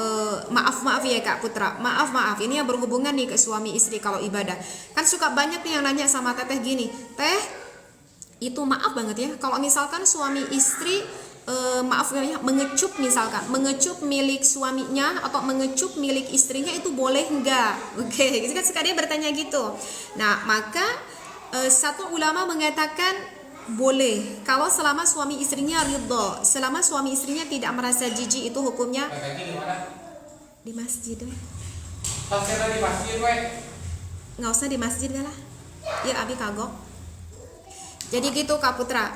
maaf ya Kak Putra, maaf, ini yang berhubungan nih ke suami istri kalau ibadah. Kan suka banyak nih yang nanya sama Teteh gini, Teh, itu maaf banget ya, kalau misalkan suami istri maaf ya, mengecup misalkan, mengecup milik suaminya atau mengecup milik istrinya itu boleh enggak? Oke, kan suka dia bertanya gitu. Nah, maka satu ulama mengatakan boleh kalau selama suami istrinya ridho, selama suami istrinya tidak merasa jijik, itu hukumnya di masjid. Di masjid, nggak usah di masjid lah. Ya abi kagok. Jadi gitu Kak Putra.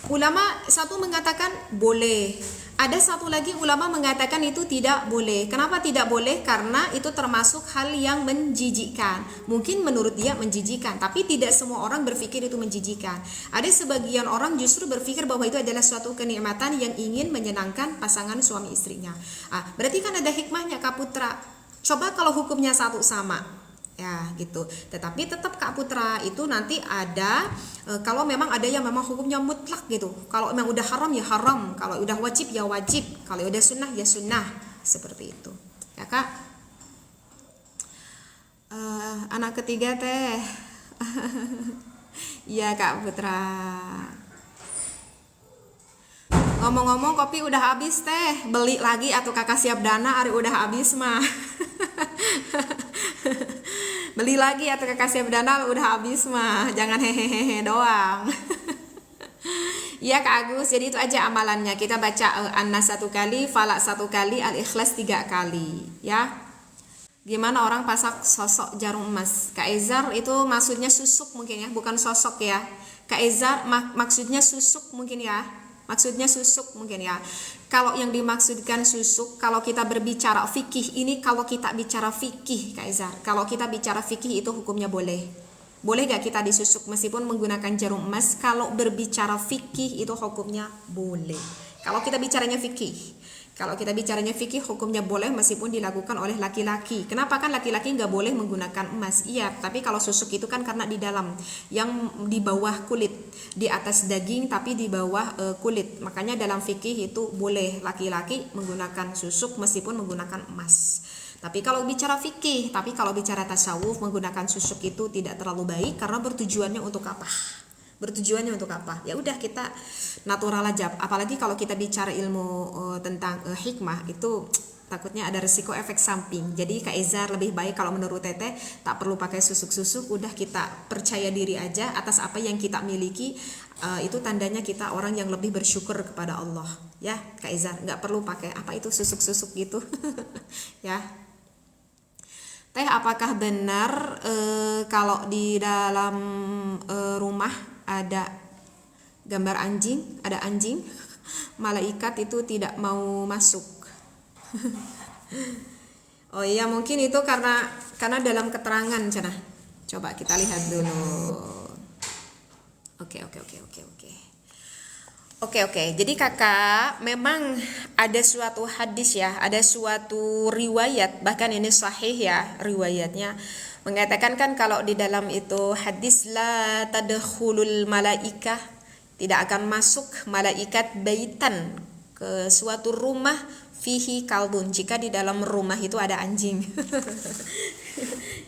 Ulama satu mengatakan boleh, ada satu lagi ulama mengatakan itu tidak boleh. Kenapa tidak boleh? Karena itu termasuk hal yang menjijikkan. Mungkin menurut dia menjijikkan, tapi tidak semua orang berpikir itu menjijikkan. Ada sebagian orang justru berpikir bahwa itu adalah suatu kenikmatan yang ingin menyenangkan pasangan suami istrinya. Berarti kan ada hikmahnya Kak Putra. Coba kalau hukumnya satu sama, ya gitu. Tetapi tetap Kak Putra itu nanti ada kalau memang ada yang memang hukumnya mutlak gitu. Kalau memang udah haram ya haram, kalau udah wajib ya wajib, kalau udah sunnah ya sunnah, seperti itu ya Kak. Anak ketiga Teh. Iya Kak Putra. Ngomong-ngomong kopi udah habis Teh, beli lagi atau Kakak siap dana hari udah habis mah. Beli lagi atau Kakak siap dana udah habis mah, jangan hehehe doang. Ya Kak Agus, jadi itu aja amalannya. Kita baca An-Nas 1 kali, Falak 1 kali, Al-Ikhlas 3 kali ya. Gimana orang pasak sosok jarum emas? Kak Ezar itu maksudnya susuk mungkin ya, bukan sosok ya. Kak Ezar maksudnya susuk mungkin ya. Maksudnya susuk mungkin ya. Kalau yang dimaksudkan susuk, kalau kita berbicara fikih ini, kalau kita bicara fikih Kak Ezar, kalau kita bicara fikih itu hukumnya boleh. Boleh gak kita disusuk meskipun menggunakan jarum emas? Kalau berbicara fikih itu hukumnya boleh. Kalau kita bicaranya fikih, hukumnya boleh meskipun dilakukan oleh laki-laki. Kenapa? Kan laki-laki nggak boleh menggunakan emas. Iya, tapi kalau susuk itu kan karena di dalam, yang di bawah kulit, di atas daging tapi di bawah kulit. Makanya dalam fikih itu boleh laki-laki menggunakan susuk meskipun menggunakan emas. Tapi kalau bicara fikih, tapi kalau bicara tasawuf, menggunakan susuk itu tidak terlalu baik karena bertujuannya untuk apa? Ya udah kita natural aja. Apalagi kalau kita bicara ilmu tentang hikmah, itu takutnya ada resiko efek samping. Jadi Kak Ezar lebih baik kalau menurut Teteh tak perlu pakai susuk-susuk, udah kita percaya diri aja atas apa yang kita miliki. Itu tandanya kita orang yang lebih bersyukur kepada Allah ya Kak Ezar. Nggak perlu pakai apa itu susuk-susuk gitu. Ya Teh, apakah benar kalau di dalam rumah ada gambar anjing, ada anjing, malaikat itu tidak mau masuk? Oh iya, mungkin itu karena dalam keterangan cenah. Coba kita lihat dulu. Oke. Jadi Kakak, memang ada suatu hadis ya, ada suatu riwayat, bahkan ini sahih ya riwayatnya, mengatakan kan kalau di dalam itu hadis, la tadkhulul malaikah, tidak akan masuk malaikat baitan, ke suatu rumah, fihi kalbun, jika di dalam rumah itu ada anjing.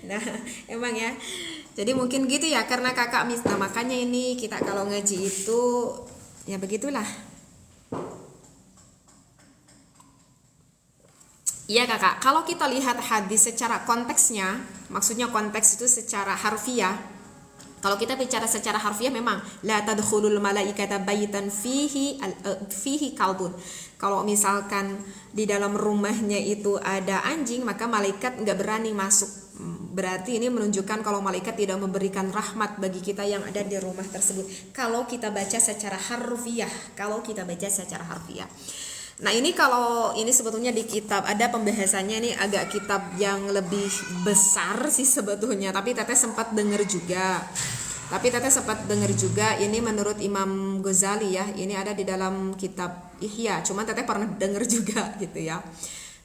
Nah emang ya, jadi mungkin gitu ya, karena Kakak makanya ini kita kalau ngaji itu ya begitulah. Iya Kakak, kalau kita lihat hadis secara konteksnya, maksudnya konteks itu secara harfiah. Kalau kita bicara secara harfiah, memang la tadkhulul malaikata baitan fihi kalbun. Kalau misalkan di dalam rumahnya itu ada anjing, maka malaikat nggak berani masuk. Berarti ini menunjukkan kalau malaikat tidak memberikan rahmat bagi kita yang ada di rumah tersebut. Kalau kita baca secara harfiah, Nah ini kalau ini sebetulnya di kitab ada pembahasannya, ini agak kitab yang lebih besar sih sebetulnya. Tapi Teteh sempat dengar juga. Ini menurut Imam Ghazali ya. Ini ada di dalam kitab Ihya. Cuma Teteh pernah dengar juga gitu ya.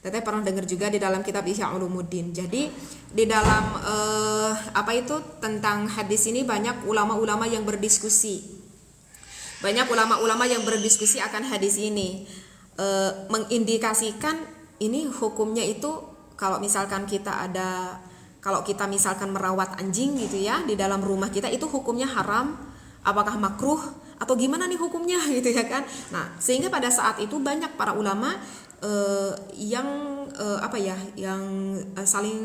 Teteh pernah dengar juga di dalam kitab Ihya Ulumuddin. Jadi di dalam tentang hadis ini banyak ulama-ulama yang berdiskusi. Banyak ulama-ulama yang berdiskusi akan hadis ini, mengindikasikan ini hukumnya itu kalau kita misalkan merawat anjing gitu ya di dalam rumah kita, itu hukumnya haram, apakah makruh atau gimana nih hukumnya gitu ya kan. Nah, sehingga pada saat itu banyak para ulama yang saling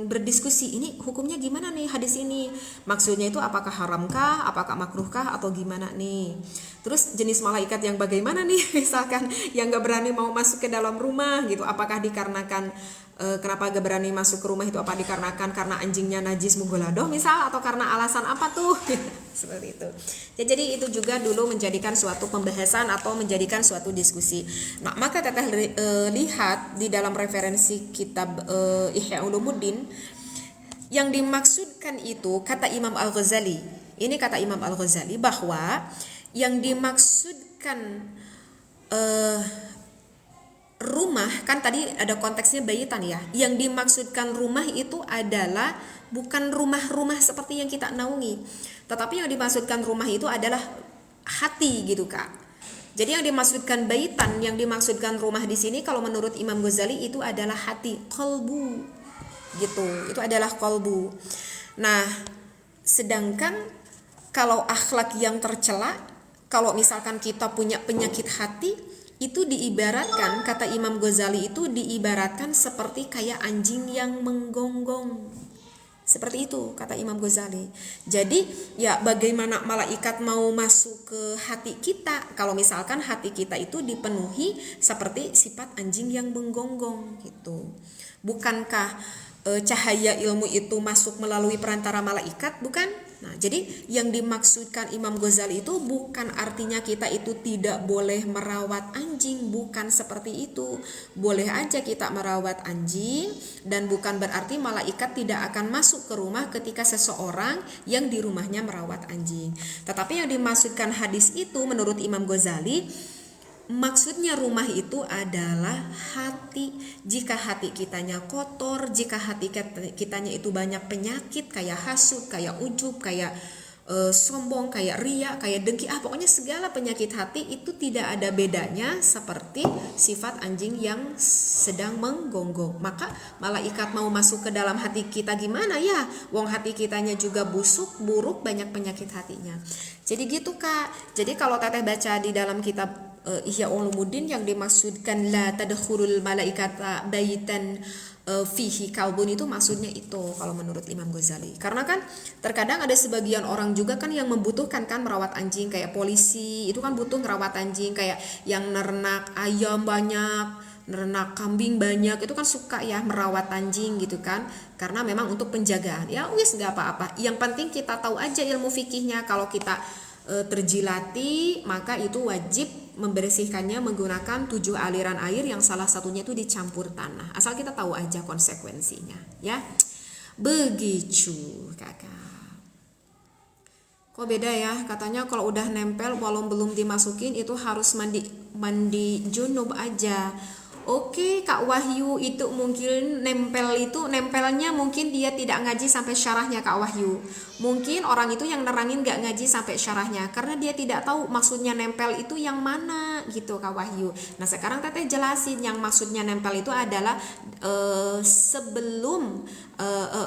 berdiskusi, ini hukumnya gimana nih hadis ini, maksudnya itu apakah haramkah, apakah makruhkah atau gimana nih. Terus jenis malaikat yang bagaimana nih misalkan yang gak berani mau masuk ke dalam rumah gitu, apakah dikarenakan kenapa gak berani masuk ke rumah itu, apa dikarenakan karena anjingnya najis mugoladoh misal, atau karena alasan apa tuh seperti itu ya. Jadi itu juga dulu menjadikan suatu pembahasan atau menjadikan suatu diskusi. Nah, maka teteh lihat di dalam referensi kitab Ihya Ulumuddin, yang dimaksudkan itu kata Imam Al-Ghazali. Ini kata Imam Al-Ghazali bahwa yang dimaksudkan rumah, kan tadi ada konteksnya bayitan ya. Yang dimaksudkan rumah itu adalah bukan rumah-rumah seperti yang kita naungi, tetapi yang dimaksudkan rumah itu adalah hati gitu Kak. Jadi yang dimaksudkan baitan, yang dimaksudkan rumah di sini kalau menurut Imam Ghazali itu adalah hati, qalbu gitu. Itu adalah qalbu. Nah, sedangkan kalau akhlak yang tercela, kalau misalkan kita punya penyakit hati, itu diibaratkan, kata Imam Ghazali itu diibaratkan seperti kayak anjing yang menggonggong. Seperti itu kata Imam Ghazali. Jadi ya bagaimana malaikat mau masuk ke hati kita kalau misalkan hati kita itu dipenuhi seperti sifat anjing yang menggonggong gitu. Bukankah cahaya ilmu itu masuk melalui perantara malaikat, bukan? Nah, jadi yang dimaksudkan Imam Ghazali itu bukan artinya kita itu tidak boleh merawat anjing, bukan seperti itu. Boleh aja kita merawat anjing, dan bukan berarti malaikat tidak akan masuk ke rumah ketika seseorang yang di rumahnya merawat anjing. Tetapi yang dimaksudkan hadis itu menurut Imam Ghazali, maksudnya rumah itu adalah hati. Jika hati kitanya kotor, jika hati kitanya itu banyak penyakit kayak hasud, kayak ujub, kayak sombong, kayak ria, kayak dengki, pokoknya segala penyakit hati itu tidak ada bedanya seperti sifat anjing yang sedang menggonggong. Maka malaikat mau masuk ke dalam hati kita gimana ya? Wong hati kitanya juga busuk, buruk, banyak penyakit hatinya. Jadi gitu Kak. Jadi kalau teteh baca di dalam kitab Ihya Ulumuddin, yang dimaksudkan la tadkhulul malaikata baitan fihi kalbun itu maksudnya itu kalau menurut Imam Ghazali. Karena kan terkadang ada sebagian orang juga kan yang membutuhkan kan merawat anjing, kayak polisi itu kan butuh merawat anjing, kayak yang nernak ayam banyak, nernak kambing banyak, itu kan suka ya merawat anjing gitu kan, karena memang untuk penjagaan. Ya wis gak apa-apa, yang penting kita tahu aja ilmu fikihnya. Kalau kita terjilati, maka itu wajib membersihkannya menggunakan 7 aliran air yang salah satunya itu dicampur tanah. Asal kita tahu aja konsekuensinya ya. Begitu Kakak. Kok beda ya? Katanya kalau udah nempel walau belum dimasukin itu harus mandi junub aja. Oke Kak Wahyu, itu mungkin nempelnya mungkin dia tidak ngaji sampai syarahnya Kak Wahyu. Mungkin orang itu yang nerangin gak ngaji sampai syarahnya karena dia tidak tahu maksudnya nempel itu yang mana gitu Kak Wahyu. Nah sekarang teteh jelasin yang maksudnya nempel itu adalah sebelum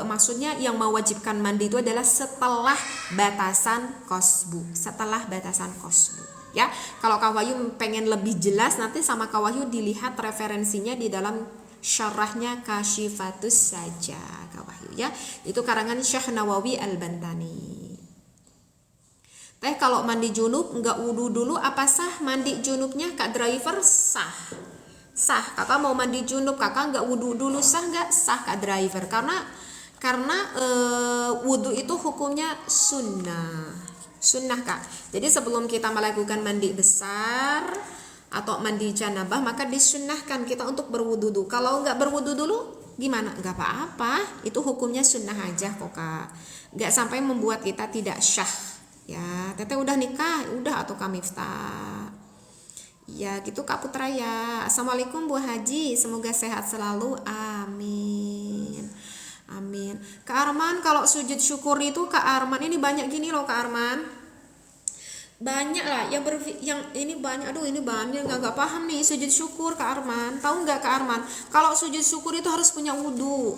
maksudnya yang mewajibkan mandi itu adalah setelah batasan qasbu. Setelah batasan qasbu. Ya, kalau Kak Wahyu pengen lebih jelas nanti sama Kak Wahyu dilihat referensinya di dalam syarahnya Kashifatus saja Kak Wahyu ya. Itu karangan Syekh Nawawi Al-Bantani. Kalau mandi junub enggak wudu dulu apa sah mandi junubnya Kak driver? Sah. Sah. Kakak mau mandi junub, Kakak enggak wudu dulu sah enggak? Sah Kak driver. Karena wudu itu hukumnya sunnah Kak. Jadi sebelum kita melakukan mandi besar atau mandi janabah, maka disunnahkan kita untuk berwudu dulu. Kalau nggak berwudu dulu gimana? Nggak apa-apa, itu hukumnya sunnah aja kok Kak. Nggak sampai membuat kita tidak syah. Ya, teteh udah nikah, udah atau Kak Miftah. Ya gitu Kak Putra ya. Assalamualaikum Bu Haji, semoga sehat selalu. Amin. Amin. Kak Arman, kalau sujud syukur itu Kak Arman ini banyak gini loh Kak Arman. Banyak lah yang ini banyak. Aduh, ini banyak nggak paham nih sujud syukur Kak Arman. Tahu nggak Kak Arman? Kalau sujud syukur itu harus punya wudhu.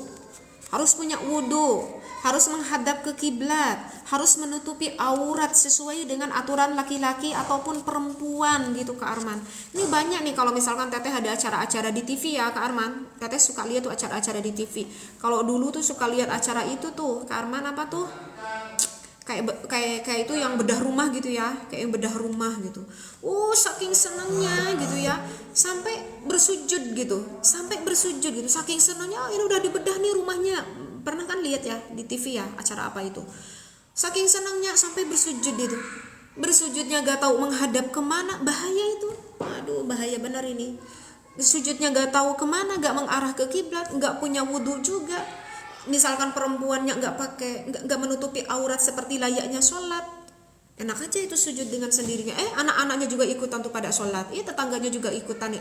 Harus menghadap ke kiblat, harus menutupi aurat sesuai dengan aturan laki-laki ataupun perempuan gitu Kak Arman. Ini banyak nih kalau misalkan Teteh ada acara-acara di TV ya Kak Arman. Teteh suka lihat tuh acara-acara di TV. Kalau dulu tuh suka lihat acara itu tuh Kak Arman, apa tuh? Kayak itu yang bedah rumah gitu ya, kayak yang bedah rumah gitu. Saking senangnya gitu ya, sampai bersujud gitu, saking senangnya, ini udah dibedah nih rumahnya. Pernah kan lihat ya di TV ya acara apa itu, saking senangnya sampai bersujud gitu. Bersujudnya gak tahu menghadap kemana, bahaya itu. Aduh, bahaya benar ini. Sujudnya gak tahu kemana, gak mengarah ke kiblat, gak punya wudhu juga. Misalkan perempuannya nggak menutupi aurat seperti layaknya sholat, enak aja itu sujud dengan sendirinya. Anak-anaknya juga ikutan tuh pada sholat, tetangganya juga ikutan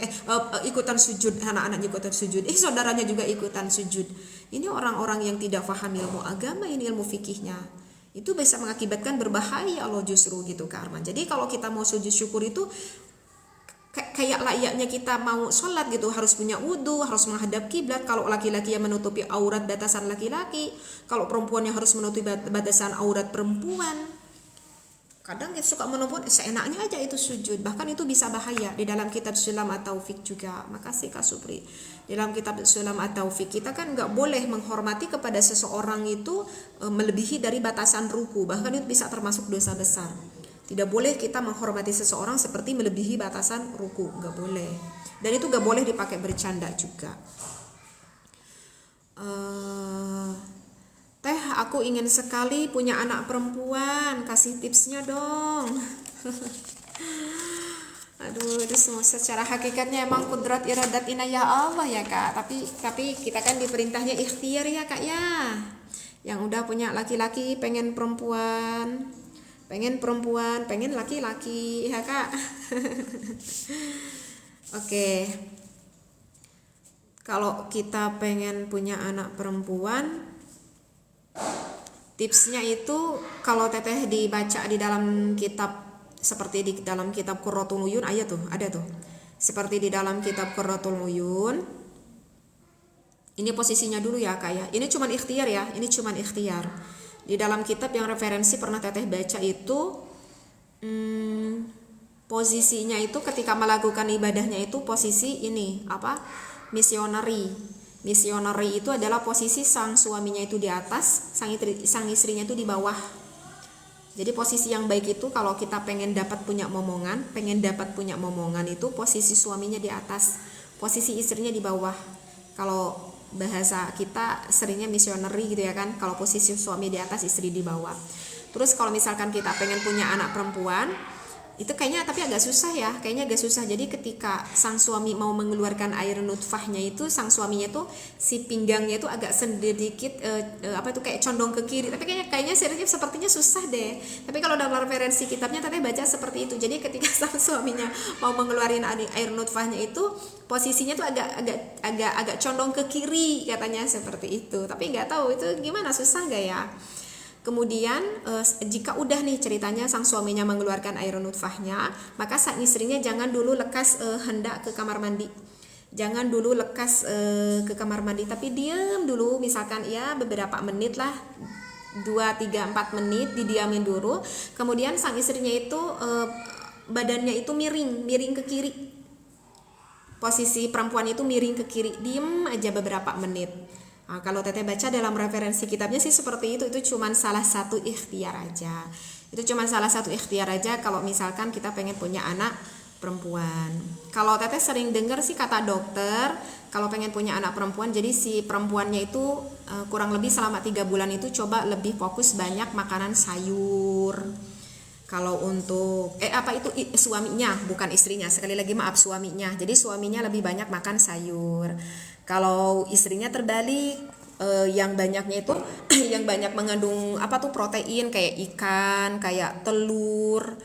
ikutan sujud, anak-anaknya ikutan sujud, saudaranya juga ikutan sujud. Ini orang-orang yang tidak paham ilmu agama, ini ilmu fikihnya, itu bisa mengakibatkan berbahaya loh justru gitu Kak Arman. Jadi kalau kita mau sujud syukur itu kayak layaknya kita mau sholat gitu, harus punya wudhu, harus menghadap kiblat. Kalau laki-laki yang menutupi aurat batasan laki-laki, kalau perempuannya harus menutupi batasan aurat perempuan. Kadang kita suka menutup seenaknya aja itu sujud, bahkan itu bisa bahaya. Di dalam kitab Sulam atau Taufik juga, makasih Kak Supri, di dalam kitab Sulam atau Taufik kita kan nggak boleh menghormati kepada seseorang itu melebihi dari batasan ruku, bahkan itu bisa termasuk dosa besar. Tidak boleh kita menghormati seseorang seperti melebihi batasan ruku, gak boleh. Dan itu gak boleh dipakai bercanda juga. Teh, aku ingin sekali punya anak perempuan, kasih tipsnya dong. Aduh, itu semua secara hakikatnya emang kudrat iradat inayah Allah ya Kak. Tapi kita kan diperintahnya ikhtiar ya Kak ya. Yang udah punya laki-laki pengen perempuan, pengen laki-laki ya Kak. Oke. Kalau kita pengen punya anak perempuan, tipsnya itu kalau Teteh dibaca di dalam kitab, seperti di dalam kitab Qurratul Uyun, ada tuh. Seperti di dalam kitab Qurratul Uyun. Ini posisinya dulu ya Kak ya. Ini cuman ikhtiar ya, Di dalam kitab yang referensi pernah Teteh baca itu, posisinya itu ketika melakukan ibadahnya itu posisi ini misioneri itu adalah posisi sang suaminya itu di atas, sang istrinya itu di bawah. Jadi posisi yang baik itu kalau kita pengen dapat punya momongan itu posisi suaminya di atas, posisi istrinya di bawah. Kalau bahasa kita seringnya misioneri gitu ya kan, kalau posisi suami di atas, istri di bawah. Terus kalau misalkan kita pengen punya anak perempuan, itu kayaknya tapi agak susah. Jadi ketika sang suami mau mengeluarkan air nutfahnya itu, sang suaminya tuh si pinggangnya itu agak sedikit kayak condong ke kiri. Tapi kayaknya sepertinya susah deh. Tapi kalau dalam referensi kitabnya Teteh baca seperti itu. Jadi ketika sang suaminya mau mengeluarkan air nutfahnya itu posisinya tuh agak condong ke kiri katanya, seperti itu. Tapi nggak tahu itu gimana, susah nggak ya? Kemudian jika udah nih ceritanya sang suaminya mengeluarkan air nutfahnya, maka sang istrinya jangan dulu lekas hendak ke kamar mandi. Tapi diam dulu, misalkan ya beberapa menit lah, 2, 3, 4 menit didiamin dulu. Kemudian sang istrinya itu badannya itu miring ke kiri. Posisi perempuan itu miring ke kiri, diem aja beberapa menit. Nah, kalau Teteh baca dalam referensi kitabnya sih seperti itu cuman salah satu ikhtiar aja. Kalau misalkan kita pengen punya anak perempuan. Kalau Teteh sering dengar sih kata dokter, kalau pengen punya anak perempuan, jadi si perempuannya itu kurang lebih selama 3 bulan itu coba lebih fokus banyak makanan sayur. Kalau untuk suaminya, bukan istrinya, sekali lagi maaf, suaminya. Jadi suaminya lebih banyak makan sayur. Kalau istrinya terbalik, yang banyaknya itu yang banyak mengandung protein, kayak ikan, kayak telur,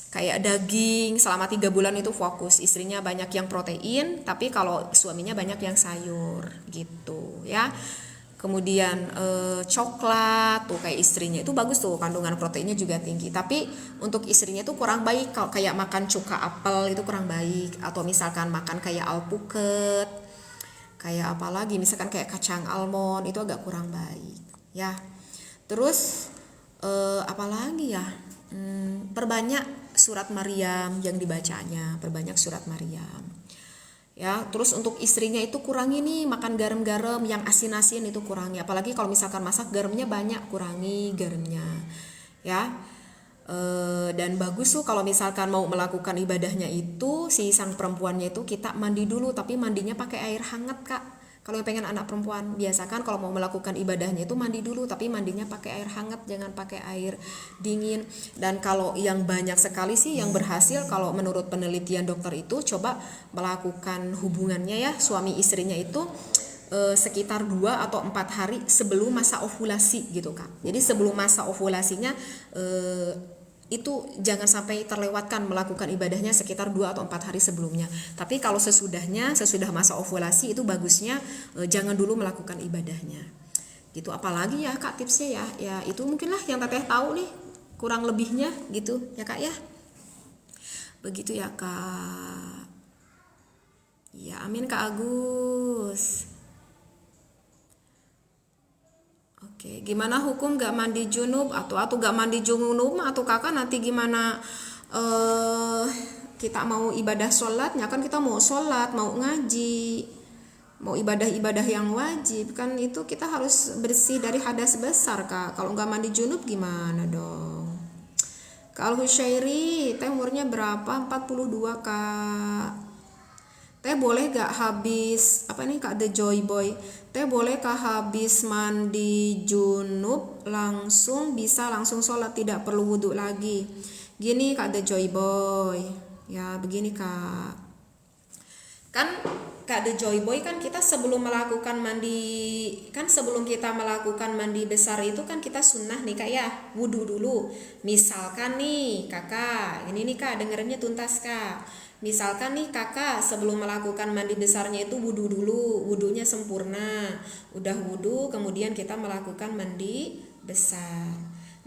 kayak daging selama 3 bulan itu fokus, istrinya banyak yang protein, tapi kalau suaminya banyak yang sayur gitu ya. Kemudian coklat tuh kayak istrinya itu bagus tuh, kandungan proteinnya juga tinggi. Tapi untuk istrinya tuh kurang baik, kalau kayak makan cuka apel itu kurang baik, atau misalkan makan kayak alpukat, kayak apalagi misalkan kayak kacang almond itu agak kurang baik ya. Terus apalagi ya, perbanyak surat Maryam yang dibacanya, perbanyak surat Maryam ya. Terus untuk istrinya itu kurangi nih makan garam-garam yang asin-asin, itu kurangi, apalagi kalau misalkan masak garamnya banyak, kurangi garamnya ya. Dan bagus tuh kalau misalkan mau melakukan ibadahnya itu, si sang perempuannya itu kita mandi dulu, tapi mandinya pakai air hangat Kak. Kalau yang pengen anak perempuan, biasakan kalau mau melakukan ibadahnya itu mandi dulu, tapi mandinya pakai air hangat, jangan pakai air dingin. Dan kalau yang banyak sekali sih yang berhasil, kalau menurut penelitian dokter itu coba melakukan hubungannya ya, suami istrinya itu sekitar 2 atau 4 hari sebelum masa ovulasi gitu Kak. Jadi sebelum masa ovulasinya itu jangan sampai terlewatkan melakukan ibadahnya sekitar 2 atau 4 hari sebelumnya. Tapi kalau sesudahnya, sesudah masa ovulasi itu bagusnya jangan dulu melakukan ibadahnya. Gitu. Apalagi ya Kak tipsnya ya. Ya itu mungkinlah yang Teteh tahu nih kurang lebihnya gitu ya Kak ya. Begitu ya Kak. Ya amin Kak Agus. Oke, gimana hukum gak mandi junub atau gak mandi junub, atau kakak nanti gimana kita mau ibadah sholatnya, kan kita mau sholat, mau ngaji, mau ibadah-ibadah yang wajib, kan itu kita harus bersih dari hadas besar Kak. Kalau gak mandi junub gimana dong? Kak Al-Husyairi, teh umurnya berapa? 42 Kak. Teh boleh gak habis apa nih Kak The Joy Boy, teh boleh kah habis mandi junub langsung bisa langsung sholat, tidak perlu wudhu lagi? Gini Kak The Joy Boy ya, begini Kak, kan Kak The Joy Boy, kan kita sebelum melakukan mandi, kan sebelum kita melakukan mandi besar itu kan kita sunnah nih Kak ya, wudhu dulu. Misalkan nih kakak, ini nih Kak dengerinnya tuntas Kak. Misalkan nih kakak sebelum melakukan mandi besarnya itu wudhu dulu, wudhunya sempurna, udah wudhu kemudian kita melakukan mandi besar.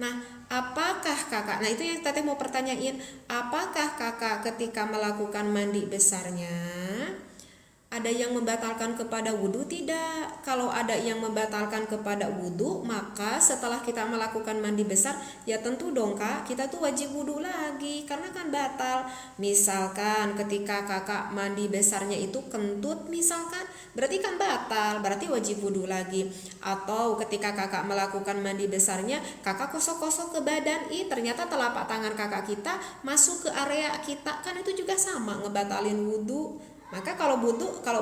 Nah apakah kakak, nah itu yang Teteh mau pertanyain, apakah kakak ketika melakukan mandi besarnya ada yang membatalkan kepada wudhu? Tidak. Kalau ada yang membatalkan kepada wudhu, maka setelah kita melakukan mandi besar, ya tentu dong Kak, kita tuh wajib wudhu lagi, karena kan batal. Misalkan ketika kakak mandi besarnya itu kentut misalkan, berarti kan batal, berarti wajib wudhu lagi. Atau ketika kakak melakukan mandi besarnya, kakak kosok-kosok ke badan, ternyata telapak tangan kakak kita masuk ke area kita, kan itu juga sama ngebatalin wudhu. Maka kalau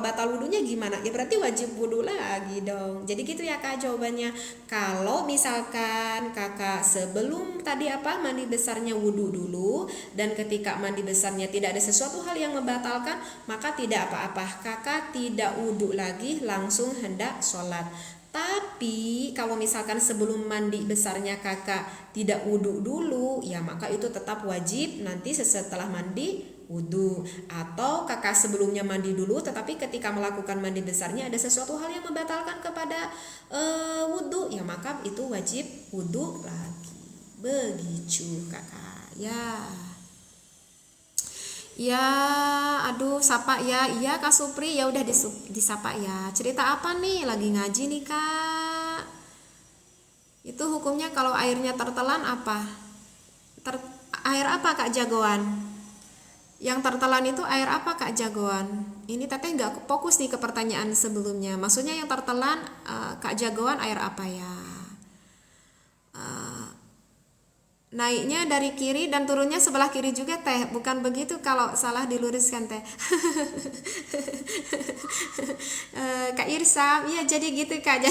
batal wudhunya gimana? Ya berarti wajib wudhu lagi dong. Jadi gitu ya Kak jawabannya. Kalau misalkan kakak sebelum tadi mandi besarnya wudhu dulu, dan ketika mandi besarnya tidak ada sesuatu hal yang membatalkan, maka tidak apa-apa, kakak tidak wudhu lagi, langsung hendak sholat. Tapi kalau misalkan sebelum mandi besarnya kakak tidak wudhu dulu, ya maka itu tetap wajib nanti setelah mandi wudhu. Atau kakak sebelumnya mandi dulu, tetapi ketika melakukan mandi besarnya ada sesuatu hal yang membatalkan kepada wudhu, ya maka itu wajib wudhu lagi. Begitu kakak ya. Ya, aduh, sapa ya. Iya Kak Supri, ya udah disapa ya. Cerita apa nih? Lagi ngaji nih Kak. Itu hukumnya kalau airnya tertelan apa? Air apa Kak jagoan? Yang tertelan itu air apa Kak jagoan? Ini Teteh nggak fokus nih ke pertanyaan sebelumnya. Maksudnya yang tertelan Kak jagoan air apa ya? Naiknya dari kiri dan turunnya sebelah kiri juga Teh, bukan begitu, kalau salah diluruskan Teh. Kak Irsam, iya jadi gitu Kak.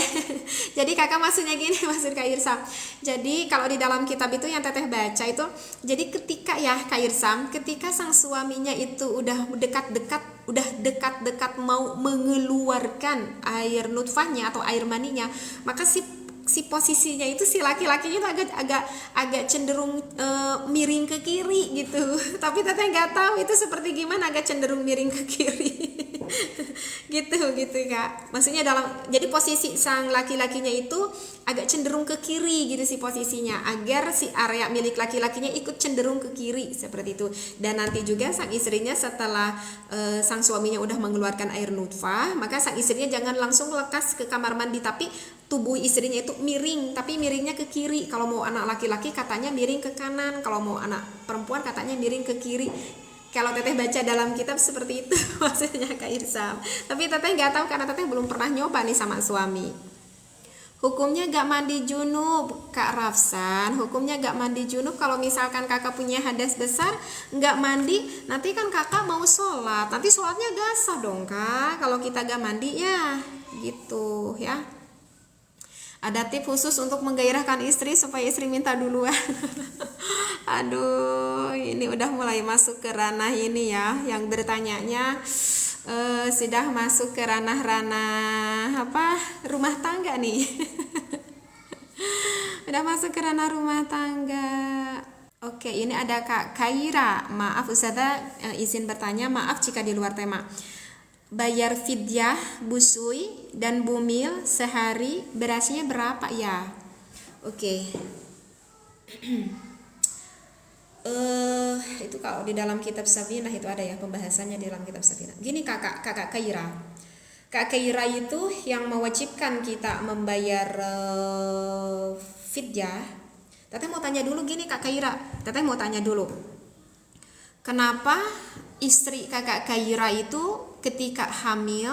Jadi kakak maksudnya gini, maksud Kak Irsam. Jadi kalau di dalam kitab itu yang Teteh baca itu, jadi ketika ya Kak Irsam, ketika sang suaminya itu udah dekat-dekat mau mengeluarkan air nutfahnya atau air maninya, maka si si posisinya itu si laki-lakinya itu agak cenderung miring ke kiri gitu. Tapi teteh nggak tahu itu seperti gimana agak cenderung miring ke kiri. gitu Kak. Maksudnya jadi posisi sang laki-lakinya itu agak cenderung ke kiri gitu si posisinya, agar si area milik laki-lakinya ikut cenderung ke kiri seperti itu. Dan nanti juga sang istrinya setelah sang suaminya udah mengeluarkan air nutfah, maka sang istrinya jangan langsung lekas ke kamar mandi, tapi tubuh istrinya itu miring, tapi miringnya ke kiri. Kalau mau anak laki-laki katanya miring ke kanan, kalau mau anak perempuan katanya miring ke kiri. Kalau teteh baca dalam kitab seperti itu maksudnya Kak Irsam. Tapi teteh nggak tahu karena teteh belum pernah nyoba nih sama suami. Hukumnya gak mandi junub, Kak Rafsan. Hukumnya gak mandi junub kalau misalkan kakak punya hadas besar, gak mandi, nanti kan kakak mau sholat, nanti sholatnya gak sah dong Kak. Kalau kita gak mandi ya gitu ya. Ada tips khusus untuk menggairahkan istri supaya istri minta duluan. Aduh, ini udah mulai masuk ke ranah ini ya, yang bertanyanya sudah masuk ke ranah-ranah rumah tangga nih. Udah masuk ke ranah rumah tangga. Oke, ini ada Kak Kaira. Maaf Ustazah, izin bertanya, maaf jika di luar tema. Bayar fidyah busui dan bumil sehari berasnya berapa ya? Oke. Itu kalau di dalam kitab Sabinah itu ada ya pembahasannya di dalam kitab Sabinah. Gini kakak Kaira. Kak Kaira itu yang mewajibkan kita membayar fidyah. Teteh mau tanya dulu gini Kak Kaira. Teteh mau tanya dulu. Kenapa istri kakak Kaira itu ketika hamil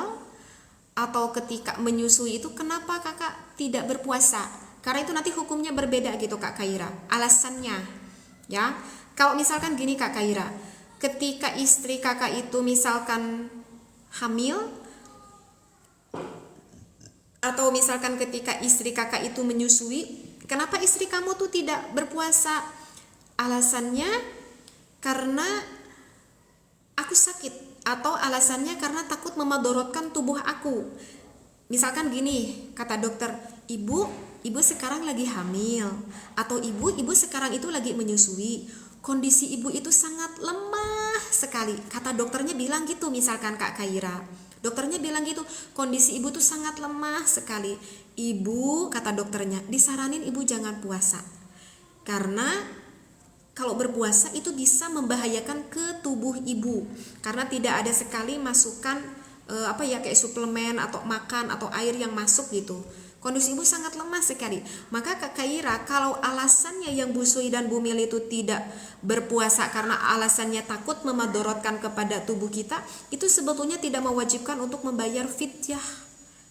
atau ketika menyusui itu kenapa kakak tidak berpuasa? Karena itu nanti hukumnya berbeda gitu Kak Kaira. Alasannya ya, kalau misalkan gini Kak Kaira, ketika istri kakak itu misalkan hamil atau misalkan ketika istri kakak itu menyusui, kenapa istri kamu tuh tidak berpuasa? Alasannya karena aku sakit, atau alasannya karena takut memadorotkan tubuh aku. Misalkan gini, kata dokter, ibu sekarang lagi hamil, atau ibu sekarang itu lagi menyusui, kondisi ibu itu sangat lemah sekali. Kata dokternya bilang gitu, misalkan Kak Kaira, dokternya bilang gitu, kondisi ibu tuh sangat lemah sekali. Ibu, kata dokternya, disaranin ibu jangan puasa, karena kalau berpuasa itu bisa membahayakan ke tubuh ibu, karena tidak ada sekali masukan kayak suplemen atau makan atau air yang masuk gitu. Kondisi ibu sangat lemah sekali. Maka Kak Kaira, kalau alasannya yang busui dan bumil itu tidak berpuasa karena alasannya takut memadorotkan kepada tubuh kita, itu sebetulnya tidak mewajibkan untuk membayar fidyah.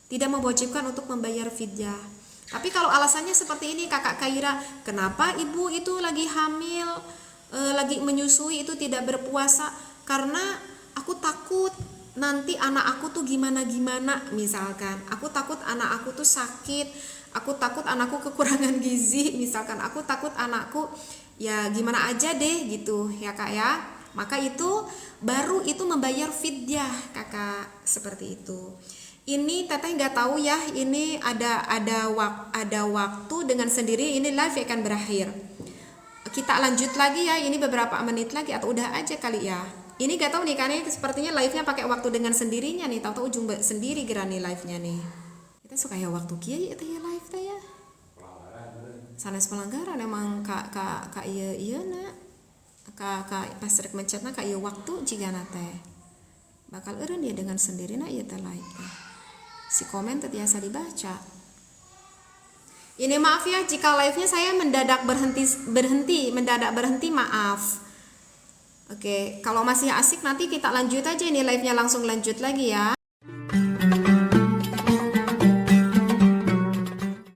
Tidak mewajibkan untuk membayar fidyah. Tapi kalau alasannya seperti ini Kakak Kaira, kenapa ibu itu lagi hamil, lagi menyusui itu tidak berpuasa? Karena aku takut nanti anak aku tuh gimana-gimana, misalkan. Aku takut anak aku tuh sakit, aku takut anakku kekurangan gizi, misalkan. Aku takut anakku ya gimana aja deh gitu ya Kak ya. Maka itu baru itu membayar fidyah Kakak, seperti itu. Ini teteh nggak tahu ya, ini ada waktu dengan sendiri ini live akan berakhir. Kita lanjut lagi ya, ini beberapa menit lagi atau udah aja kali ya. Ini nggak tahu nih, karena sepertinya live-nya pakai waktu dengan sendirinya nih, tahu-tahu ujung sendiri gerani live-nya nih. Kita suka ya waktu kieu ya teh ya live teh ya. Sanes pelanggaran emang kak iya na. Kak pas rek mencetna kak ieu waktu jigana teh. Bakal eureun dia dengan sendiri na ieu teh live. Si komen terbiasa dibaca. Ini maaf ya jika live-nya saya mendadak berhenti, maaf. Oke, kalau masih asik nanti kita lanjut aja ini live-nya langsung lanjut lagi ya.